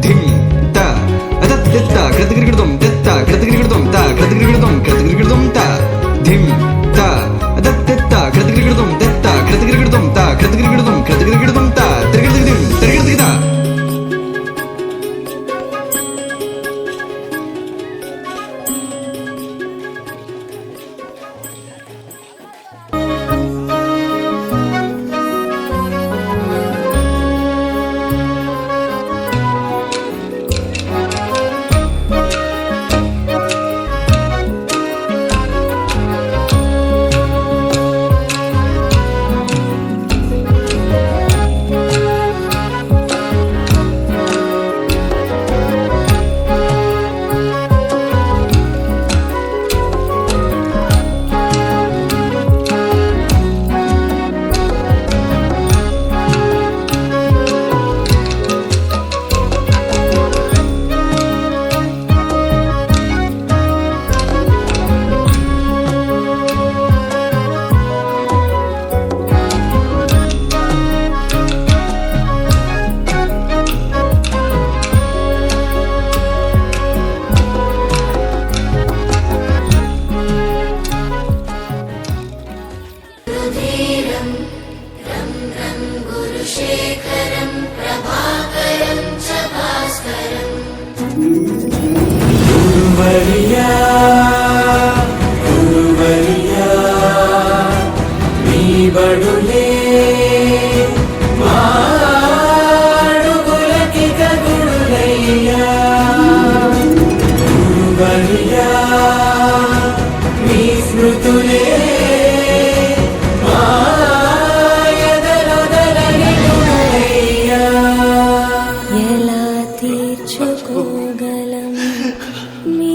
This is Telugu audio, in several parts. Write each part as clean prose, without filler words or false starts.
धिम ता अदत्ता గురువరియా గురువరియా నీ బడులే మాడుగులకి గుడులయ్యా గురువరియా నీ స్మృతులే ఎలా తీర్చుకోగలం మీ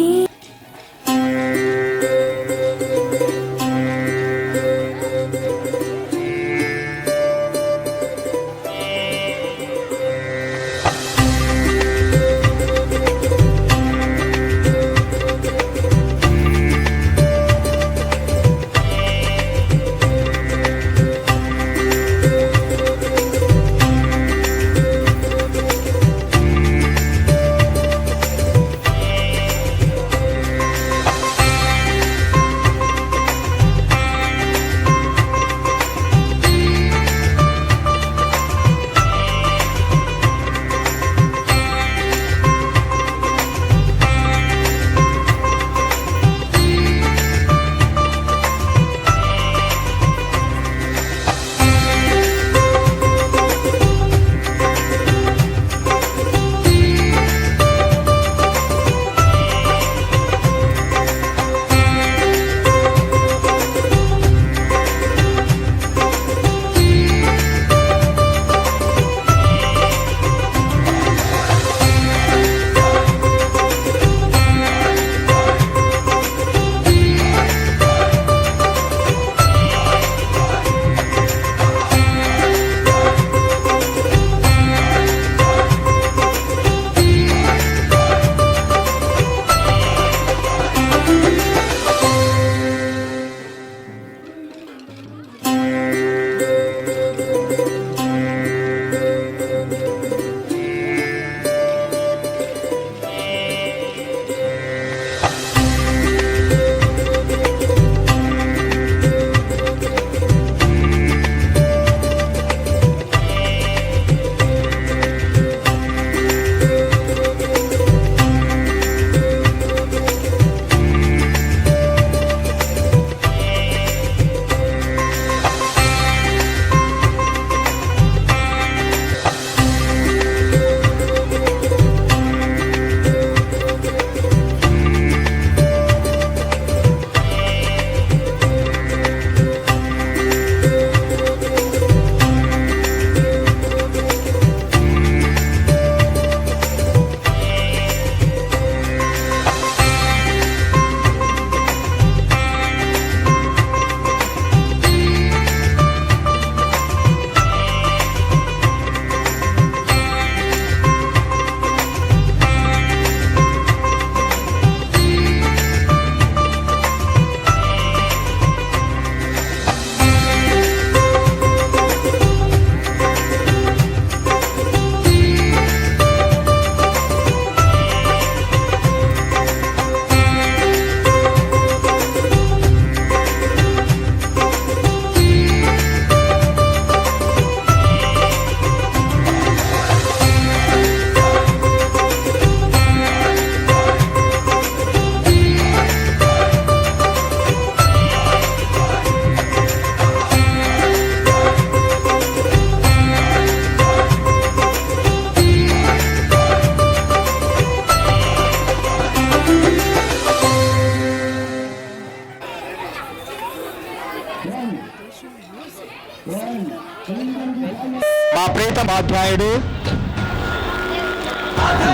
మా ప్రీతం అధ్యాయుడు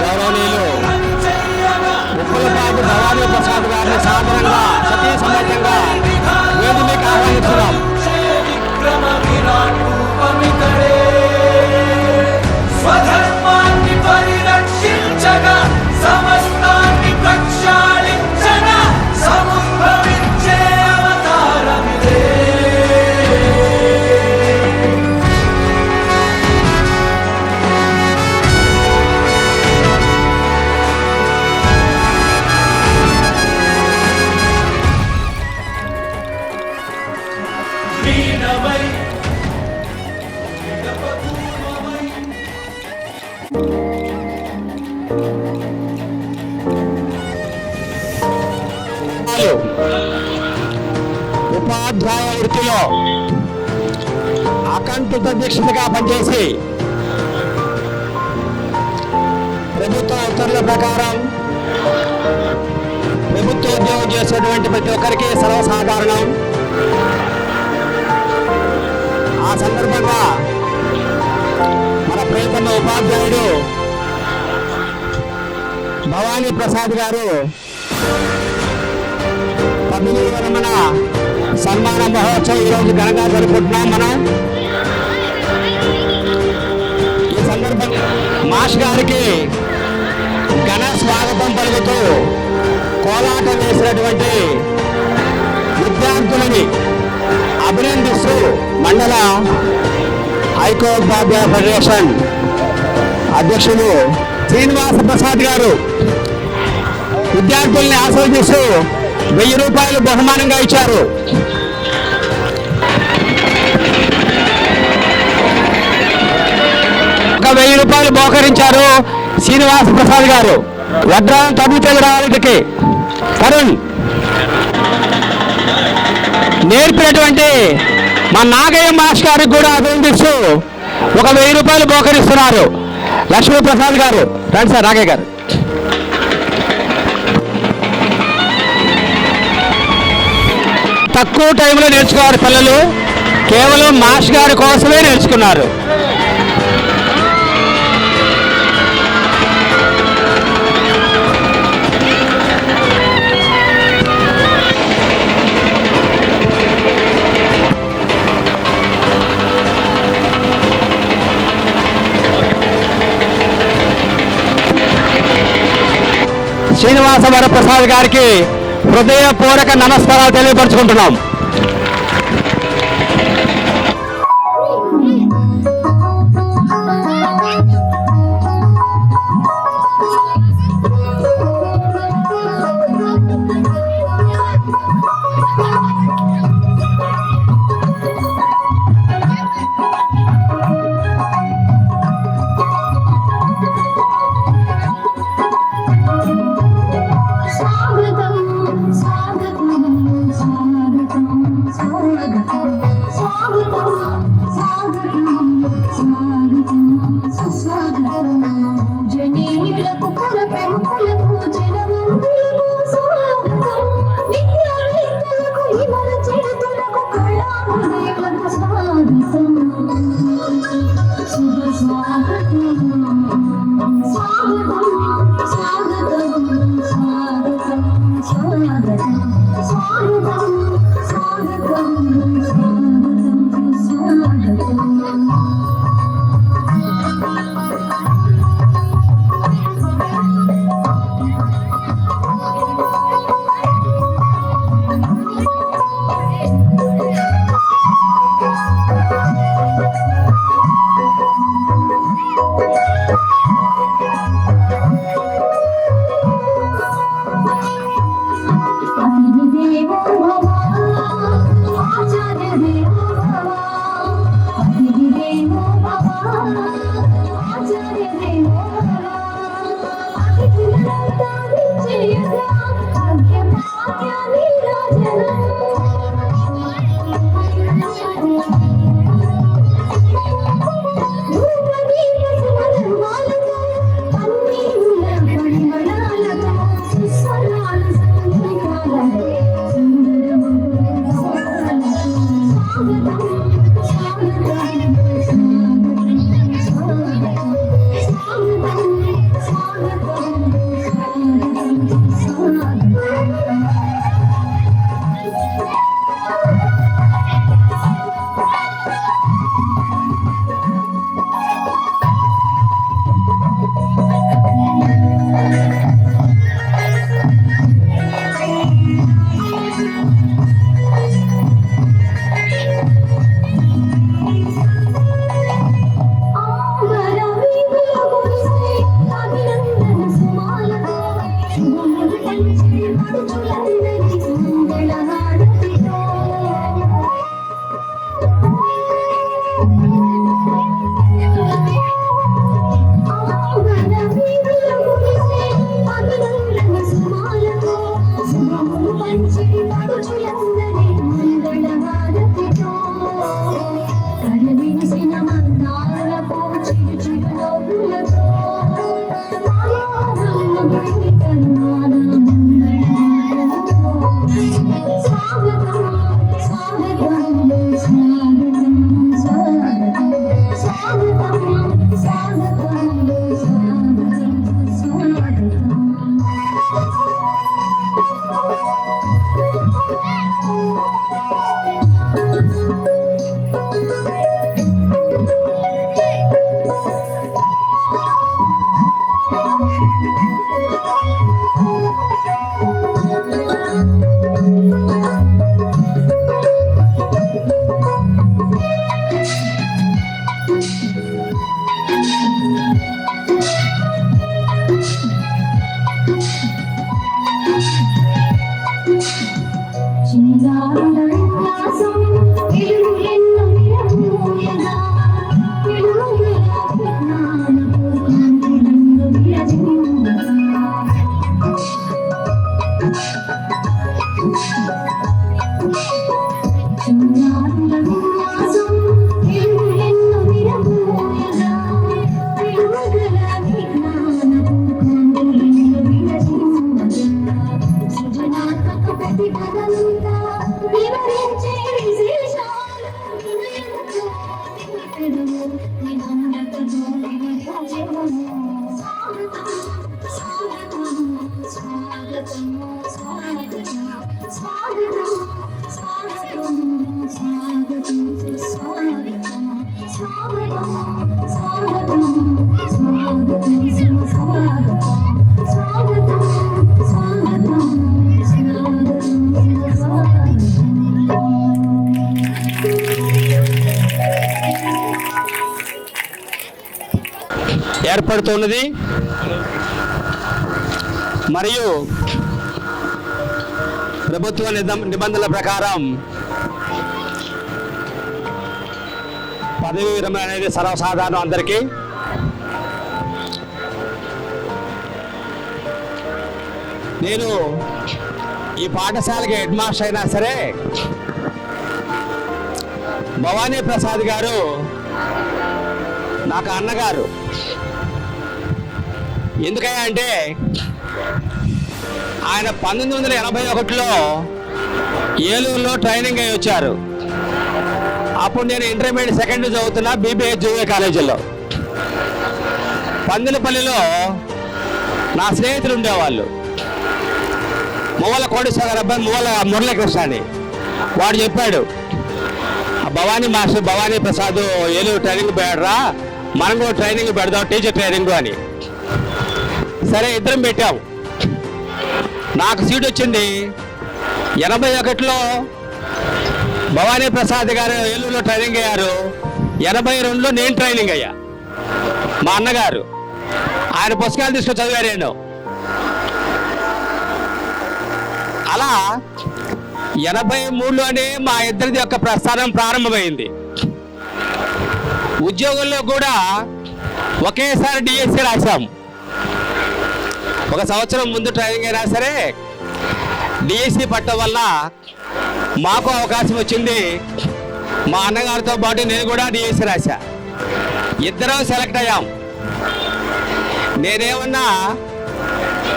గౌరవనీయులు ఉప్పలపాటి భవానీ ప్రసాద్ గారిని సాధారణంగా సతీ సమేతంగా వేదికకి ఆహ్వానిస్తున్నాం. స్వధర్మాన్ని పరిరక్షించగా సమస్తాన్ని ప్రక్షాళించన సముద్భవించే అవతారమిదే. వీణవై ఉపాధ్యాయ వృత్తిలో అకంఠిత దీక్షగా పనిచేసి ప్రభుత్వ ఉత్తర్వుల ప్రకారం ప్రభుత్వ ఉద్యోగం చేసేటువంటి ప్రతి ఒక్కరికి సర్వసాధారణం. ఆ సందర్భంగా మన ప్రియతమ ఉపాధ్యాయుడు భవానీ ప్రసాద్ గారు పదవీ విరమణ సన్మాన మహోత్సవం ఈరోజు ఘనంగా జరుపుకుంటున్నాం. మనం ఈ సందర్భంగా మాష్ గారికి ఘన స్వాగతం పలుకుతూ కోలాటం వేసినటువంటి విద్యార్థులని అభినందిస్తూ మండల ఐకోపాధ్యాయ ఫెడరేషన్ అధ్యక్షులు శ్రీనివాస ప్రసాద్ గారు విద్యార్థుల్ని ఆశీర్వదిస్తూ 1000 రూపాయలు బహుమానంగా ఇచ్చారు. ఒక 1000 రూపాయలు బహుకరించారు శ్రీనివాస ప్రసాద్ గారు. వడ్రానం తగ్గుతుంది రావాలికి కరుణ్ నేర్పినటువంటి మా నాగయ్య మాస్ గారికి కూడా అభినందిస్తూ ఒక 1000 రూపాయలు బహుకరిస్తున్నారు లక్ష్మీ ప్రసాద్ గారు. రండి సార్ నాగయ్య గారు. తక్కువ టైంలో నేర్చుకోవాలి పిల్లలు, కేవలం మాస్ గారి కోసమే నేర్చుకున్నారు. శ్రీనివాస వరప్రసాద్ గారికి హృదయపూర్వక నమస్కారాలు తెలియపరుచుకుంటున్నాం. స్వాగతం స్వాగతం స్వాగతం ఏర్పడుతున్నది. మరియు ప్రభుత్వ నిబంధనల ప్రకారం పదవీ విరమణ అనేది సర్వసాధారణం అందరికీ. నేను ఈ పాఠశాలకి హెడ్ మాస్టర్ అయినా సరే భవానీ ప్రసాద్ గారు నాకు అన్నగారు. ఎందుకయ్యా అంటే ఆయన 1981లో ఏలూరులో ట్రైనింగ్ అయ్యి వచ్చారు. అప్పుడు నేను ఇంటర్మీడియట్ సెకండ్ చదువుతున్నా బీబీహెచ్ జూనియర్ కాలేజీలో. పందిలపల్లిలో నా స్నేహితులు ఉండేవాళ్ళు. మువ్వల కోటేశ్వర అబ్బాయి మువ్వల మురళీకృష్ణ అని. వాడు చెప్పాడు, భవానీ మాస్టర్ భవానీ ప్రసాద్ ఏలూరు ట్రైనింగ్ పోయాడురా, మనం కూడా ట్రైనింగ్ పెడదాం, టీచర్ ట్రైనింగ్ అని. సరే ఇద్దరం పెట్టాం. నాకు సీట్ వచ్చింది 81లో. భవానీ ప్రసాద్ గారు ఏలూరులో ట్రైనింగ్ అయ్యారు. 82లో నేను ట్రైనింగ్ అయ్యా. మా అన్నగారు ఆయన పుస్తకాలు తీసుకొని చదివారు నేను. అలా 83లోనే మా ఇద్దరిది యొక్క ప్రస్థానం ప్రారంభమైంది. ఉద్యోగంలో కూడా ఒకేసారి డిఎస్సి రాశాం. ఒక సంవత్సరం ముందు ట్రైనింగ్ అయినా సరే డిఎస్సి పట్టడం వల్ల మాకు అవకాశం వచ్చింది. మా అన్నగారితో పాటు నేను కూడా డిఎస్సి రాశా. ఇద్దరం సెలెక్ట్ అయ్యాం. నేనేమన్నా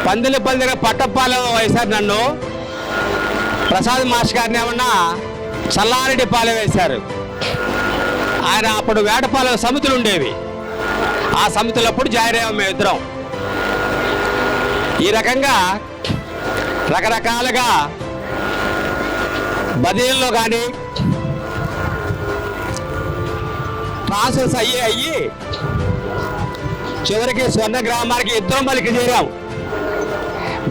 పందిలపల్లి దగ్గర పట్టపాలెం వేశారు నన్ను. ప్రసాద్ మాస్టర్ గారిని ఏమన్నా చల్లారెడ్డి పాలెం వేశారు. ఆయన అప్పుడు వేటపాలెం సమితులు ఉండేవి. ఆ సమితులప్పుడు జాయిన్ అయ్యాం మేము ఇద్దరం. ఈ రకంగా రకరకాలుగా బదిలీల్లో కానీ ట్రాన్స్ఫర్స్ అయ్యి చివరికి స్వర్ణ గ్రామానికి ఇద్దరం మళ్ళీ ఇక్కడ చేరాం.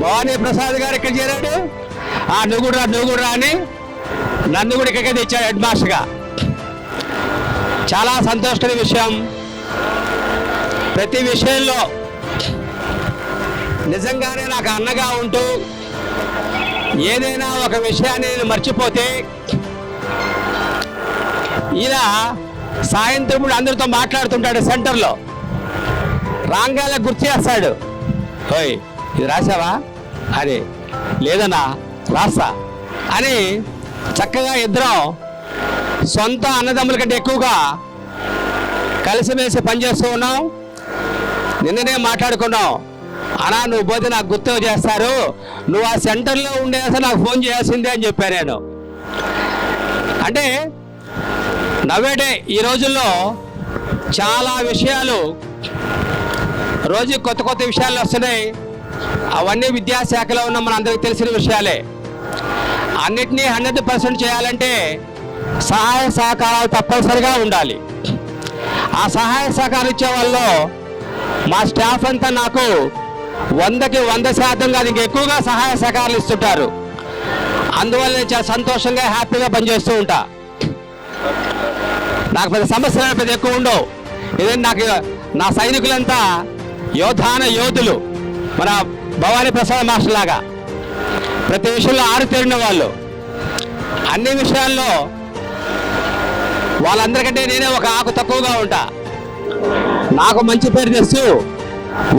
భవానీ ప్రసాద్ గారు ఇక్కడ చేరాడు. నువ్వు కూడా అని నన్ను కూడా ఇక్కడికే తెచ్చాడు హెడ్ మాస్టర్గా. చాలా సంతోషమైన విషయం. ప్రతి విషయంలో నిజంగానే నాకు అన్నగా ఉంటూ ఏదైనా ఒక విషయాన్ని నేను మర్చిపోతే ఇలా సాయంత్రం అందరితో మాట్లాడుతుంటాడు సెంటర్లో. రాంగాల గుర్తు చేస్తాడు, ఓయ్ ఇది రాసావా అని. లేదన్నా రాస్తా అని చక్కగా ఇద్దరం సొంత అన్నదమ్ముల కంటే ఎక్కువగా కలిసిమెలిసి పనిచేస్తూ ఉన్నాం. నిన్ననే మాట్లాడుకున్నాం, అన్నా నువ్వు పోతే నాకు గుర్తు చేస్తారు, నువ్వు ఆ సెంటర్లో ఉండేసి నాకు ఫోన్ చేయాల్సిందే అని చెప్పాను నేను. అంటే నవ్వేడే ఈ రోజుల్లో చాలా విషయాలు రోజు కొత్త కొత్త విషయాలు వస్తున్నాయి. అవన్నీ విద్యాశాఖలో ఉన్న మన అందరికీ తెలిసిన విషయాలే. అన్నిటినీ 100% చేయాలంటే సహాయ సహకారాలు తప్పనిసరిగా ఉండాలి. ఆ సహాయ సహకారం ఇచ్చే వాళ్ళు మా స్టాఫ్ అంతా నాకు 100కి 100% కాదు ఇంకా ఎక్కువగా సహాయ సహకారాలు ఇస్తుంటారు. అందువల్ల నేను చాలా సంతోషంగా హ్యాపీగా పనిచేస్తూ ఉంటా. నాకు పెద్ద సమస్యలు పెద్ద ఎక్కువ ఉండవు. ఏదైనా నాకు నా సైనికులంతా యోధులు, మన భవానీ ప్రసాద్ మాస్టర్ లాగా ప్రతి విషయంలో ఆరుతేరిన వాళ్ళు. అన్ని విషయాల్లో వాళ్ళందరికంటే నేనే ఒక ఆకు తక్కువగా ఉంటా. నాకు మంచి పేరు తెస్తూ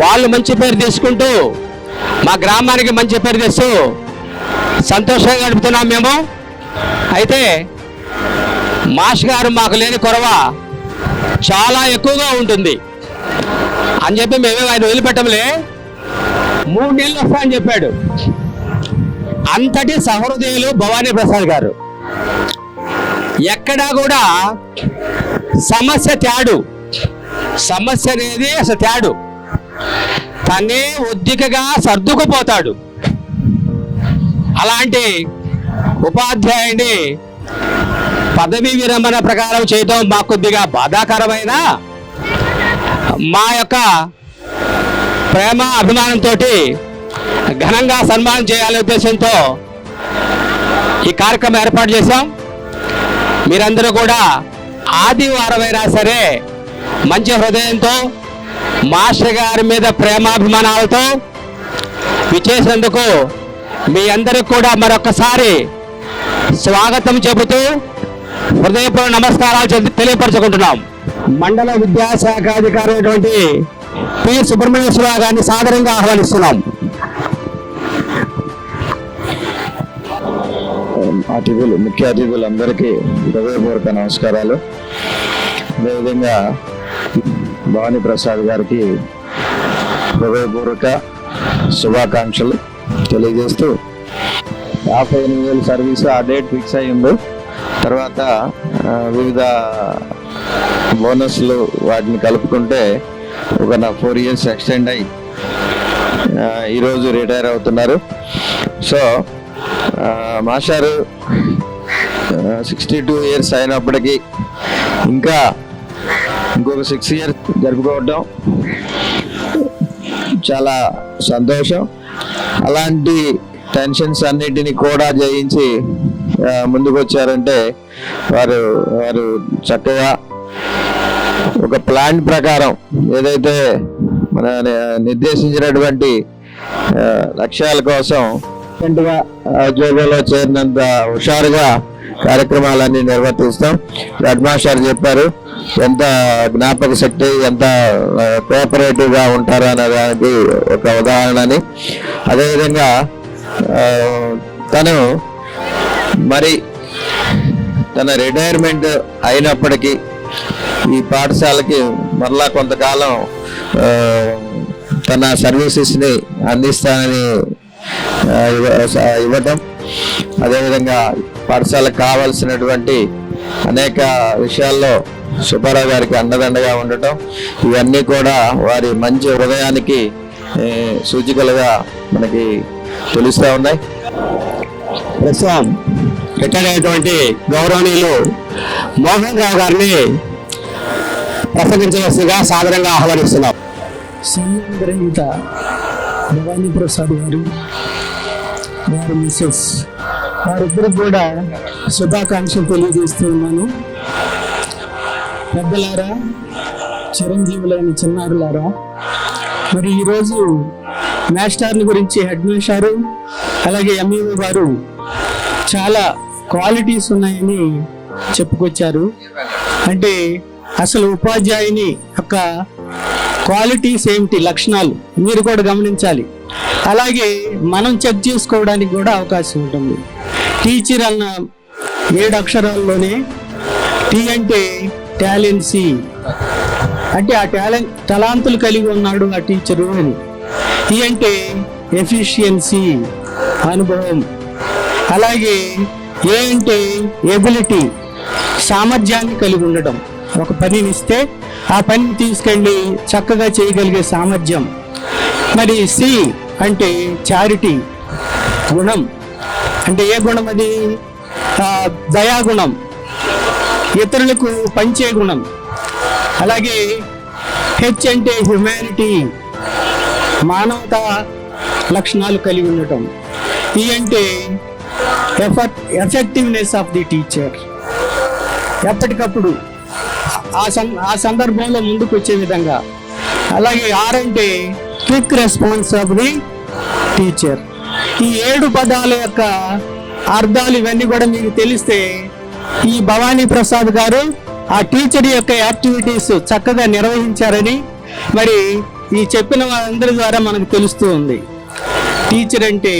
వాళ్ళు మంచి పేరు తీసుకుంటూ మా గ్రామానికి మంచి పేరు తెస్తూ సంతోషంగా గడుపుతున్నాం మేము. అయితే మాష్ గారు మాకు లేని కొరవ చాలా ఎక్కువగా ఉంటుంది అని చెప్పి మేమే ఆయన వదిలిపెట్టంలే. 3 నెలలు వస్తా అని చెప్పాడు. అంతటి సహృదయులు భవానీ ప్రసాద్ గారు. ఎక్కడా కూడా సమస్య అనేది అసలు తేడు. తనే ఒద్దికగా సర్దుకుపోతాడు. అలాంటి ఉపాధ్యాయుడిని పదవీ విరమణ ప్రకారం చేయడం మాకు కొద్దిగా బాధాకరమైన, మా యొక్క ప్రేమ అభిమానంతో ఘనంగా సన్మానం చేయాలనే ఉద్దేశంతో ఈ కార్యక్రమం ఏర్పాటు చేశాం. మీరందరూ కూడా ఆదివారమైనా సరే మంచి హృదయంతో మాస్టర్ గారి మీద ప్రేమాభిమానాలతో విచ్చేసినందుకు మీ అందరికి కూడా మరొకసారి స్వాగతం చెబుతూ హృదయపూర్వక నమస్కారాలు తెలియపరచుకుంటున్నాం. మండల విద్యాశాఖ అధికారి అయినటువంటి పి సుబ్రహ్మణ్యేశ్వరరావు గారిని సాదరంగా ఆహ్వానిస్తున్నాం. ముఖ్య అతిథులందరికీ హృదయపూర్వక నమస్కారాలు. అదేవిధంగా భవానీ ప్రసాద్ గారికి హృదయపూర్వక శుభాకాంక్షలు తెలియజేస్తూ 58,000 సర్వీసు ఆ డేట్ ఫిక్స్ అయ్యింది. తర్వాత వివిధ బోనస్లు వాటిని కలుపుకుంటే ఒక 4 years ఎక్స్టెండ్ అయ్యి ఈరోజు రిటైర్ అవుతున్నారు. సో మాస్టారు 62 years అయినప్పటికీ ఇంకా ఇంకొక 6 years జరుపుకోవటం చాలా సంతోషం. అలాంటి టెన్షన్స్ అన్నిటిని కూడా జయించి ముందుకు వచ్చారంటే వారు చక్కగా ఒక ప్లాన్ ప్రకారం ఏదైతే మన నిర్దేశించినటువంటి లక్ష్యాల కోసం ఉద్యోగంలో చేరినంత హుషారుగా కార్యక్రమాలన్నీ నిర్వర్తిస్తాం. హెడ్ మాస్టర్ చెప్పారు ఎంత జ్ఞాపక శక్తి, ఎంత కోఆపరేటివ్ గా ఉంటారు అనేదానికి ఒక ఉదాహరణని. అదేవిధంగా తను మరి తన రిటైర్మెంట్ అయినప్పటికీ ఈ పాఠశాలకి మరలా కొంతకాలం తన సర్వీసెస్ని అందిస్తానని ఇవ్వటం, అదేవిధంగా పాఠశాలకు కావాల్సినటువంటి అనేక విషయాల్లో సుబ్బారావు గారికి అండదండగా ఉండటం, ఇవన్నీ కూడా వారి మంచి హృదయానికి సూచికలుగా మనకి తెలుస్తూ ఉన్నాయి. ప్రస్తుతం రిటైర్ అయినటువంటి గౌరవనీయులు మోహన్ రావు గారిని ప్రసంగించవలసిందిగా సాదరంగా ఆహ్వానిస్తున్నాం. సీఎం గ్రహీత భవానీ ప్రసాద్ గారు, వారి మిస్సెస్, వారిద్దరికి కూడా శుభాకాంక్షలు తెలియజేస్తూ ఉన్నాను. పెద్దలారా, చిరంజీవులైన చిన్నారులారా, మరి ఈరోజు మాస్టర్ని గురించి హెడ్ మాస్టారు అలాగే ఎంఈఓ గారు చాలా క్వాలిటీస్ ఉన్నాయని చెప్పుకొచ్చారు. అంటే అసలు ఉపాధ్యాయుని యొక్క క్వాలిటీస్ ఏమిటి, లక్షణాలు మీరు కూడా గమనించాలి. అలాగే మనం చెక్ చేసుకోవడానికి కూడా అవకాశం ఉంటుంది. టీచర్ అన్న 7 అక్షరాల్లోనే టీ అంటే టాలెన్సీ, అంటే ఆ తలాంతులు కలిగి ఉన్నాడు ఆ టీచరు అని. టీ అంటే ఎఫిషియన్సీ, అనుభవం. అలాగే ఏ అంటే ఎబిలిటీ, సామర్థ్యాన్ని కలిగి ఉండటం. ఒక పనిని ఇస్తే ఆ పనిని తీసుకెళ్ళి చక్కగా చేయగలిగే సామర్థ్యం. మరి సి అంటే చారిటీ, గుణం. అంటే ఏ గుణం అది? దయాగుణం, ఇతరులకు పంచే గుణం. అలాగే హెచ్ అంటే హ్యుమానిటీ, మానవతా లక్షణాలు కలిగి ఉండటం. ఈ అంటే ఎఫెక్టివ్నెస్ ఆఫ్ ది టీచర్, ఎప్పటికప్పుడు ఆ సందర్భంలో ముందుకు వచ్చే విధంగా. అలాగే ఆర్ అంటే quick response of the teacher. ఈ 7 పదాల యొక్క అర్థాలు ఇవన్నీ కూడా మీకు తెలిస్తే ఈ భవానీ ప్రసాద్ గారు ఆ టీచర్ యొక్క యాక్టివిటీస్ చక్కగా నిర్వహించారని మరి ఈ చెప్పిన వాళ్ళందరి ద్వారా మనకు తెలుస్తూ ఉంది. టీచర్ అంటే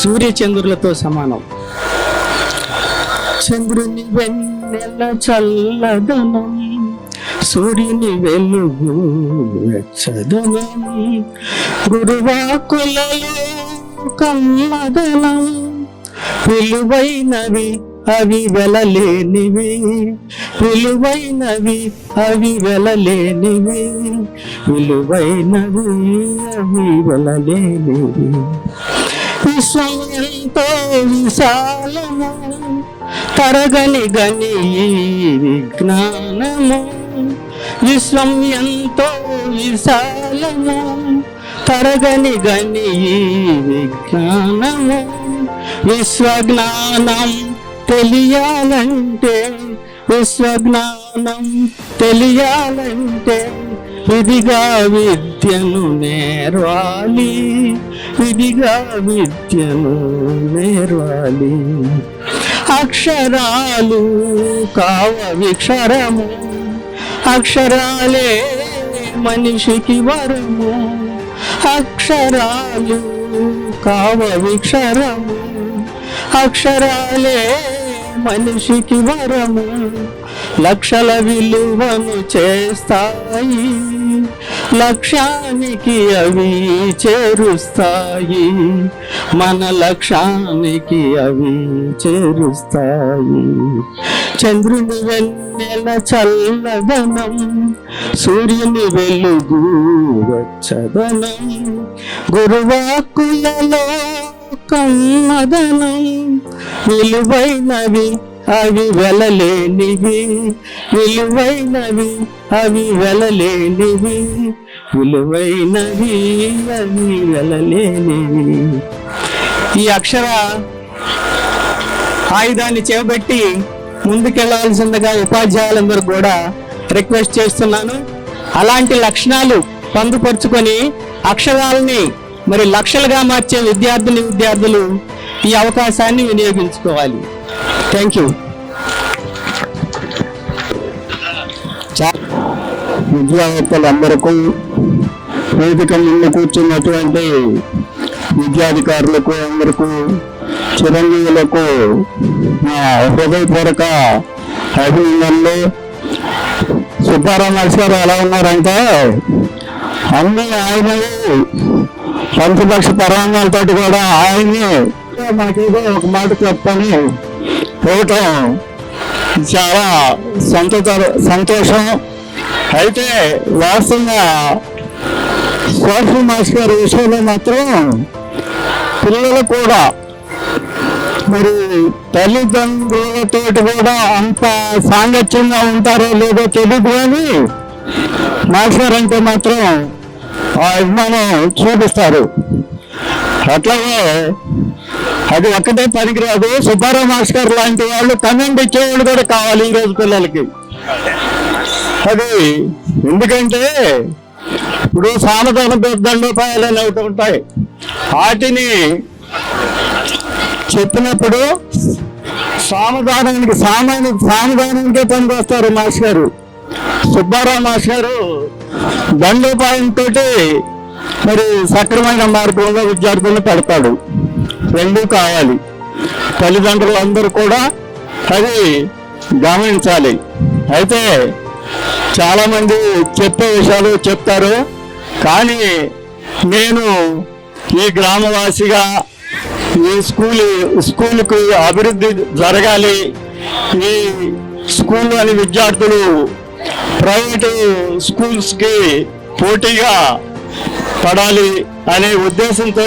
సూర్యచంద్రులతో సమానం. చంద్రుని వెన్నెల చల్లదనం, సూర్యుని వెలుగు వెచ్చదనం, గురువాకులలో కమ్మదనం, విలువైనవి అవి వెలలేనివి, విలువైనవి అవి వెలలేనివి, విలువైనవి అవి వెలలేనివి. విశ్వం ఎంతో విశాలము, తరగని గని విజ్ఞానము. విశ్వం ఎంతో విశాలము, తరగని గని విజ్ఞానము. విశ్వజ్ఞానం తెలియాలంటే, విశ్వజ్ఞానం తెలియాలంటే విధిగా విద్యను నేర్వాలి, విధిగా విద్యను నేర్వాలి. అక్షరాలు కావ విక్షరము, అక్షరాలే మనిషికి వరము. అక్షరాలు కావ విక్షరము, అక్షరాలే మనిషికి వరము. లక్షల విలువను చేస్తాయి, లక్ష్యానికి అవి చేరుస్తాయి, మన లక్ష్యానికి అవి చేరుస్తాయి. చంద్రుని వెన్నెల చల్లదనం, సూర్యుని వెలుగు వెచ్చదనం, గురువాకులలో కమ్మదనం, విలువైనవి అవి వెలలేనివి, విలువైనవి అవి వెలలేనివి, విలువైనవి అవి వెలలేనివి. ఈ అక్షర ఆయుధాన్ని చేపట్టి ముందుకెళ్లాల్సిందిగా ఉపాధ్యాయులందరూ కూడా రిక్వెస్ట్ చేస్తున్నాను. అలాంటి లక్షణాలు పొందుపరుచుకొని అక్షరాలని మరి లక్షలుగా మార్చే విద్యార్థులు ఈ అవకాశాన్ని వినియోగించుకోవాలి. Thank you. విద్యావేత్తలందరికీ, వేదిక ముందు కూర్చున్నటువంటి విద్యాధికారులకు అందరికీ, చిరంజీవులకు నా హృదయపూర్వక అభినందనలు. సుబ్బారావు గారు ఎలా ఉన్నారంటే అన్ని ఆయనవి పంచపక్ష పరాంగాలతో కూడా ఆయన్ని మాకేదో ఒక మాట చెప్పని పోవటం చాలా సంతోషం. అయితే వాస్తవంగా సోషల్ మాస్టర్ గారి విషయంలో మాత్రం పిల్లలు కూడా మరి తల్లిదండ్రులతో కూడా అంత సాంగత్యంగా ఉంటారో లేదో తెలియదు, కానీ మాస్టర్ అంటే మాత్రం ఆ అభిమానం చూపిస్తారు. అట్లాగే అది ఒక్కటే పనికిరాదు, సుబ్బారావు మాస్టర్ లాంటి వాళ్ళు కమెంట్ ఇచ్చేవాళ్ళు కూడా కావాలి ఈరోజు పిల్లలకి. అది ఎందుకంటే ఇప్పుడు సామధాన దండోపాయాలు అని ఒకటి ఉంటాయి, వాటిని చెప్పినప్పుడు సామధానానికే పనికి వస్తారు మాస్టర్ గారు. సుబ్బారావు మాస్టర్ గారు దండోపాయంతో మరి సక్రమైన మార్గంలో విద్యార్థులను పెడతాడు. రెండూ కావాలి, తల్లిదండ్రులు అందరూ కూడా అది గమనించాలి. అయితే చాలామంది చెప్పే విషయాలు చెప్తారు, కానీ నేను ఈ గ్రామవాసిగా ఈ స్కూలుకు అభివృద్ధి జరగాలి, ఈ స్కూల్లోని విద్యార్థులు ప్రైవేటు స్కూల్స్కి పోటీగా పడాలి అనే ఉద్దేశంతో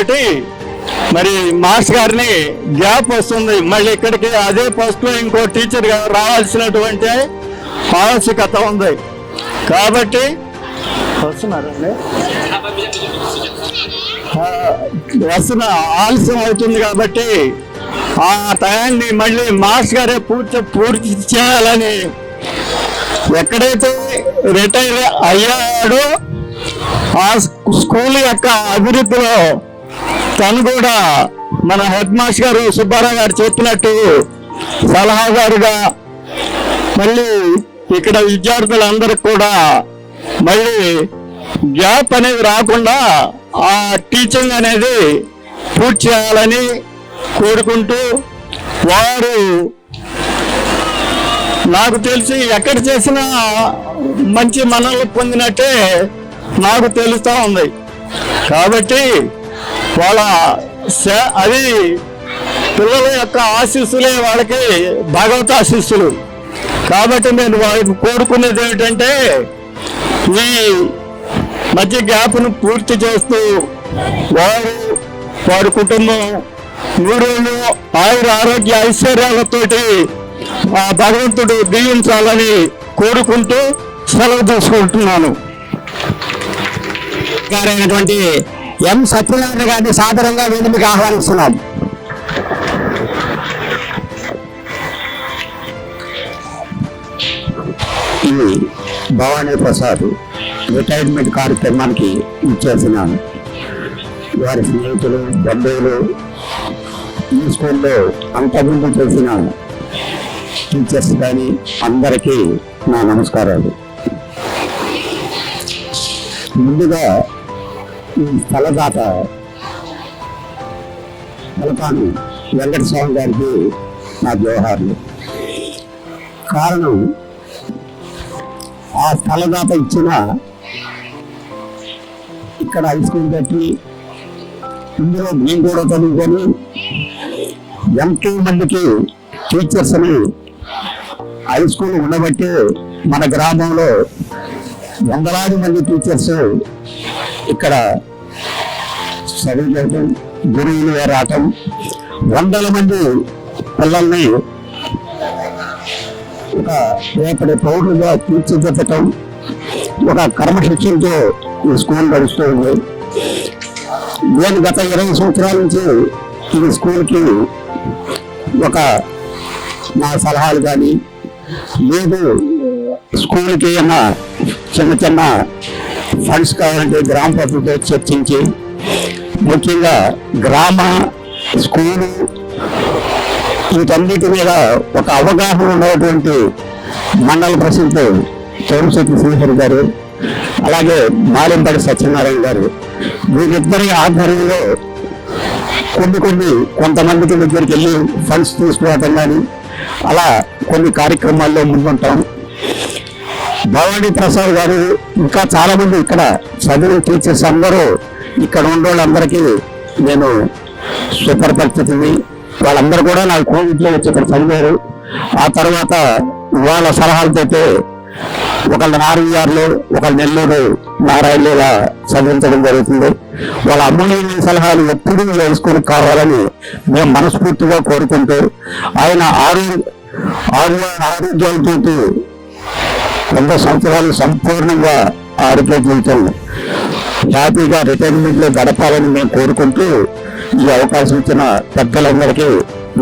మరి మాస్టర్ గారిని గ్యాప్ వస్తుంది, మళ్ళీ ఇక్కడికి అదే పోస్ట్లో ఇంకో టీచర్గా రావాల్సినటువంటి ఆవశ్యకత ఉంది. కాబట్టి వస్తున్నారండి వస్తున్న ఆలస్యం అవుతుంది కాబట్టి ఆ టయాన్ని మళ్ళీ మాస్ గారే పూర్తి చేయాలని ఎక్కడైతే రిటైర్ అయ్యాడో ఆ స్కూల్ యొక్క అభివృద్ధిలో తను కూడా మన హెడ్ మాస్టర్ గారు సుబ్బారావు గారు చెప్పినట్టు సలహాదారుగా మళ్ళీ ఇక్కడ విద్యార్థులందరికీ కూడా మళ్ళీ గ్యాప్ అనేది రాకుండా ఆ టీచింగ్ అనేది పూర్తి చేయాలని కోరుకుంటూ వారు నాకు తెలిసి ఎక్కడ చేసినా మంచి మనల్ని పొందినట్టే నాకు తెలుస్తూ ఉంది. కాబట్టి వాళ్ళ అది పిల్లల యొక్క ఆశీస్సులే వాళ్ళకి భగవత్ ఆశీస్సులు. కాబట్టి నేను వాళ్ళకి కోరుకునేది ఏమిటంటే ఈ మధ్య గ్యాప్ను పూర్తి చేస్తూ వారి కుటుంబం నూరేళ్ళు ఆయుర ఆరోగ్య ఐశ్వర్యాలతోటి ఆ భగవంతుడు దీవించాలని కోరుకుంటూ సెలవు తీసుకుంటున్నాను. గారైనటువంటి ఎం సత్యనారాయణ గారిని సాదరంగా వేదికకు ఆహ్వానిస్తున్నాం. ఈ భవానీ ప్రసాద్ రిటైర్మెంట్ కార్యక్రమానికి ఇచ్చేసిన వారి స్నేహితులు బంధువులు ఈ స్కూల్లో అంతకుముందు చేసిన టీచర్స్ కానీ అందరికీ నా నమస్కారాలు. ముందుగా ఈ స్థలదాత తలపాను వెంకటస్వామి గారికి నా జోహార్లు. కారణం ఆ స్థలదాత ఇచ్చిన ఇక్కడ హై స్కూల్ కట్టి ఇందులో మేము కూడా చదువుకొని ఎంతో మందికి టీచర్స్ని హై స్కూల్ ఉండబట్టి మన గ్రామంలో వందలాది మంది టీచర్స్ ఇక్కడ చదువుకోవటం గురువులు రావటం వందల మంది పిల్లల్ని ఒక రేపటి పౌరులుగా తీర్చిదిద్దటం ఒక క్రమశిక్షణతో ఈ స్కూల్ నడుస్తూ ఉంది. నేను గత 20 సంవత్సరాల నుంచి ఈ స్కూల్కి ఒక నా సలహాలు కానీ లేదు స్కూల్కి ఏమన్నా చిన్న ఫండ్స్ కావాలంటే గ్రామ ప్రజలతో చర్చించి ముఖ్యంగా గ్రామ స్కూలు వీటన్నిటి మీద ఒక అవగాహన ఉన్నటువంటి మండల ప్రెసిడెంట్ సోమశెట్టి శ్రీహరి గారు అలాగే మాలింపడి సత్యనారాయణ గారు వీరిద్దరి ఆధ్వర్యంలో కొంతమందికి దగ్గరికి వెళ్ళి ఫండ్స్ తీసుకోవటం కానీ అలా కొన్ని కార్యక్రమాల్లో ముందుంటాం. భవానీ ప్రసాద్ గారు ఇంకా చాలా మంది ఇక్కడ చదివిన టీచర్స్ అందరూ ఇక్కడ ఉన్న వాళ్ళందరికీ నేను సుపరిచితుని. వాళ్ళందరూ కూడా నాకు కోవిడ్లో వచ్చి ఇక్కడ చదివారు. ఆ తర్వాత వాళ్ళ సలహాలతో ఒకళ్ళ ఆర్వీఆర్లో ఒకళ్ళ నెల్లూరు నారాయణలో చదివించడం జరుగుతుంది. వాళ్ళ అమూల్యమైన సలహాలు ఎప్పుడూ వేసుకొని కావాలని మేము మనస్ఫూర్తిగా కోరుకుంటూ ఆయన ఆరోగ్యాలతో 100 సంవత్సరాలు సంపూర్ణంగా ఆరోగ్య జీవితం హ్యాపీగా రిటైర్మెంట్లో గడపాలని మేము కోరుకుంటూ ఈ అవకాశం ఇచ్చిన పెద్దలందరికీ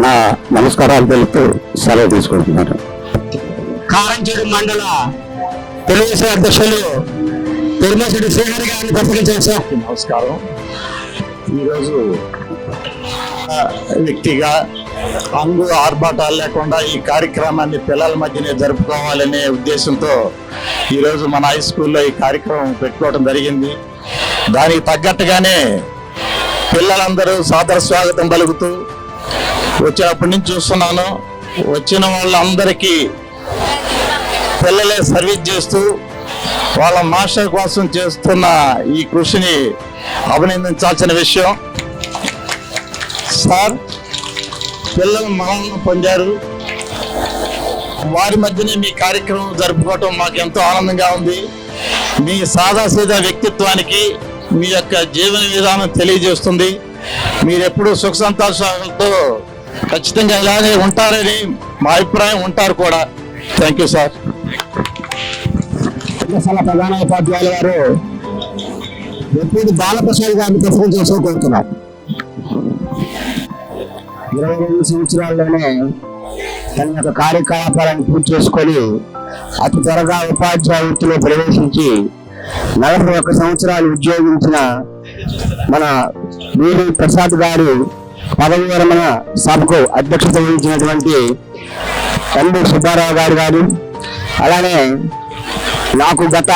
నా నమస్కారాలు తెలుపుతూ సెలవు తీసుకుంటున్నాను. కారంచేడు మండల తెలుగుదేశం అధ్యక్షులు తిరుమలశెట్టి శ్రీహరి గారిని ప్రసంగించారు సార్. నమస్కారం. ఈరోజు వ్యక్తిగా అంగు ఆర్భాటాలు లేకుండా ఈ కార్యక్రమాన్ని పిల్లల మధ్యనే జరుపుకోవాలనే ఉద్దేశంతో ఈరోజు మన హై స్కూల్లో ఈ కార్యక్రమం పెట్టుకోవడం జరిగింది. దానికి తగ్గట్టుగానే పిల్లలందరూ సాదర స్వాగతం పలుకుతూ వచ్చినప్పటి నుంచి చూస్తున్నాను. వచ్చిన వాళ్ళందరికీ పిల్లలే సర్వీస్ చేస్తూ వాళ్ళ మాస్టర్ కోసం చేస్తున్న ఈ కృషిని అభినందించాల్సిన విషయం. సార్ పిల్లలు మనల్ని పొందారు. వారి మధ్యనే మీ కార్యక్రమం జరుపుకోవటం మాకు ఎంతో ఆనందంగా ఉంది. మీ సాదాసీదా వ్యక్తిత్వానికి మీ యొక్క జీవన విధానం తెలియజేస్తుంది. మీరు ఎప్పుడూ సుఖ సంతోషాలతో ఖచ్చితంగా ఇలానే ఉంటారని మా అభిప్రాయం. ఉంటారు కూడా. Thank you sir. ప్రధాన ఉపాధ్యాయుల వారు ఎప్పుడు బాలప్రసాద్ గారిని ప్రసంగం చేసే కోరుతున్నాం. 22 సంవత్సరాల్లోనే తన యొక్క కార్యకలాపాలను పూర్తి చేసుకొని అతి త్వరగా ఉపాధ్యాయ వృత్తిలో ప్రవేశించి 41 సంవత్సరాలు ఉద్యోగించిన మన వీరి ప్రసాద్ గారు పదవి విరమణ సభకు అధ్యక్షత వహించినటువంటి ఎంబి సుబ్బారావు గారు అలానే నాకు గత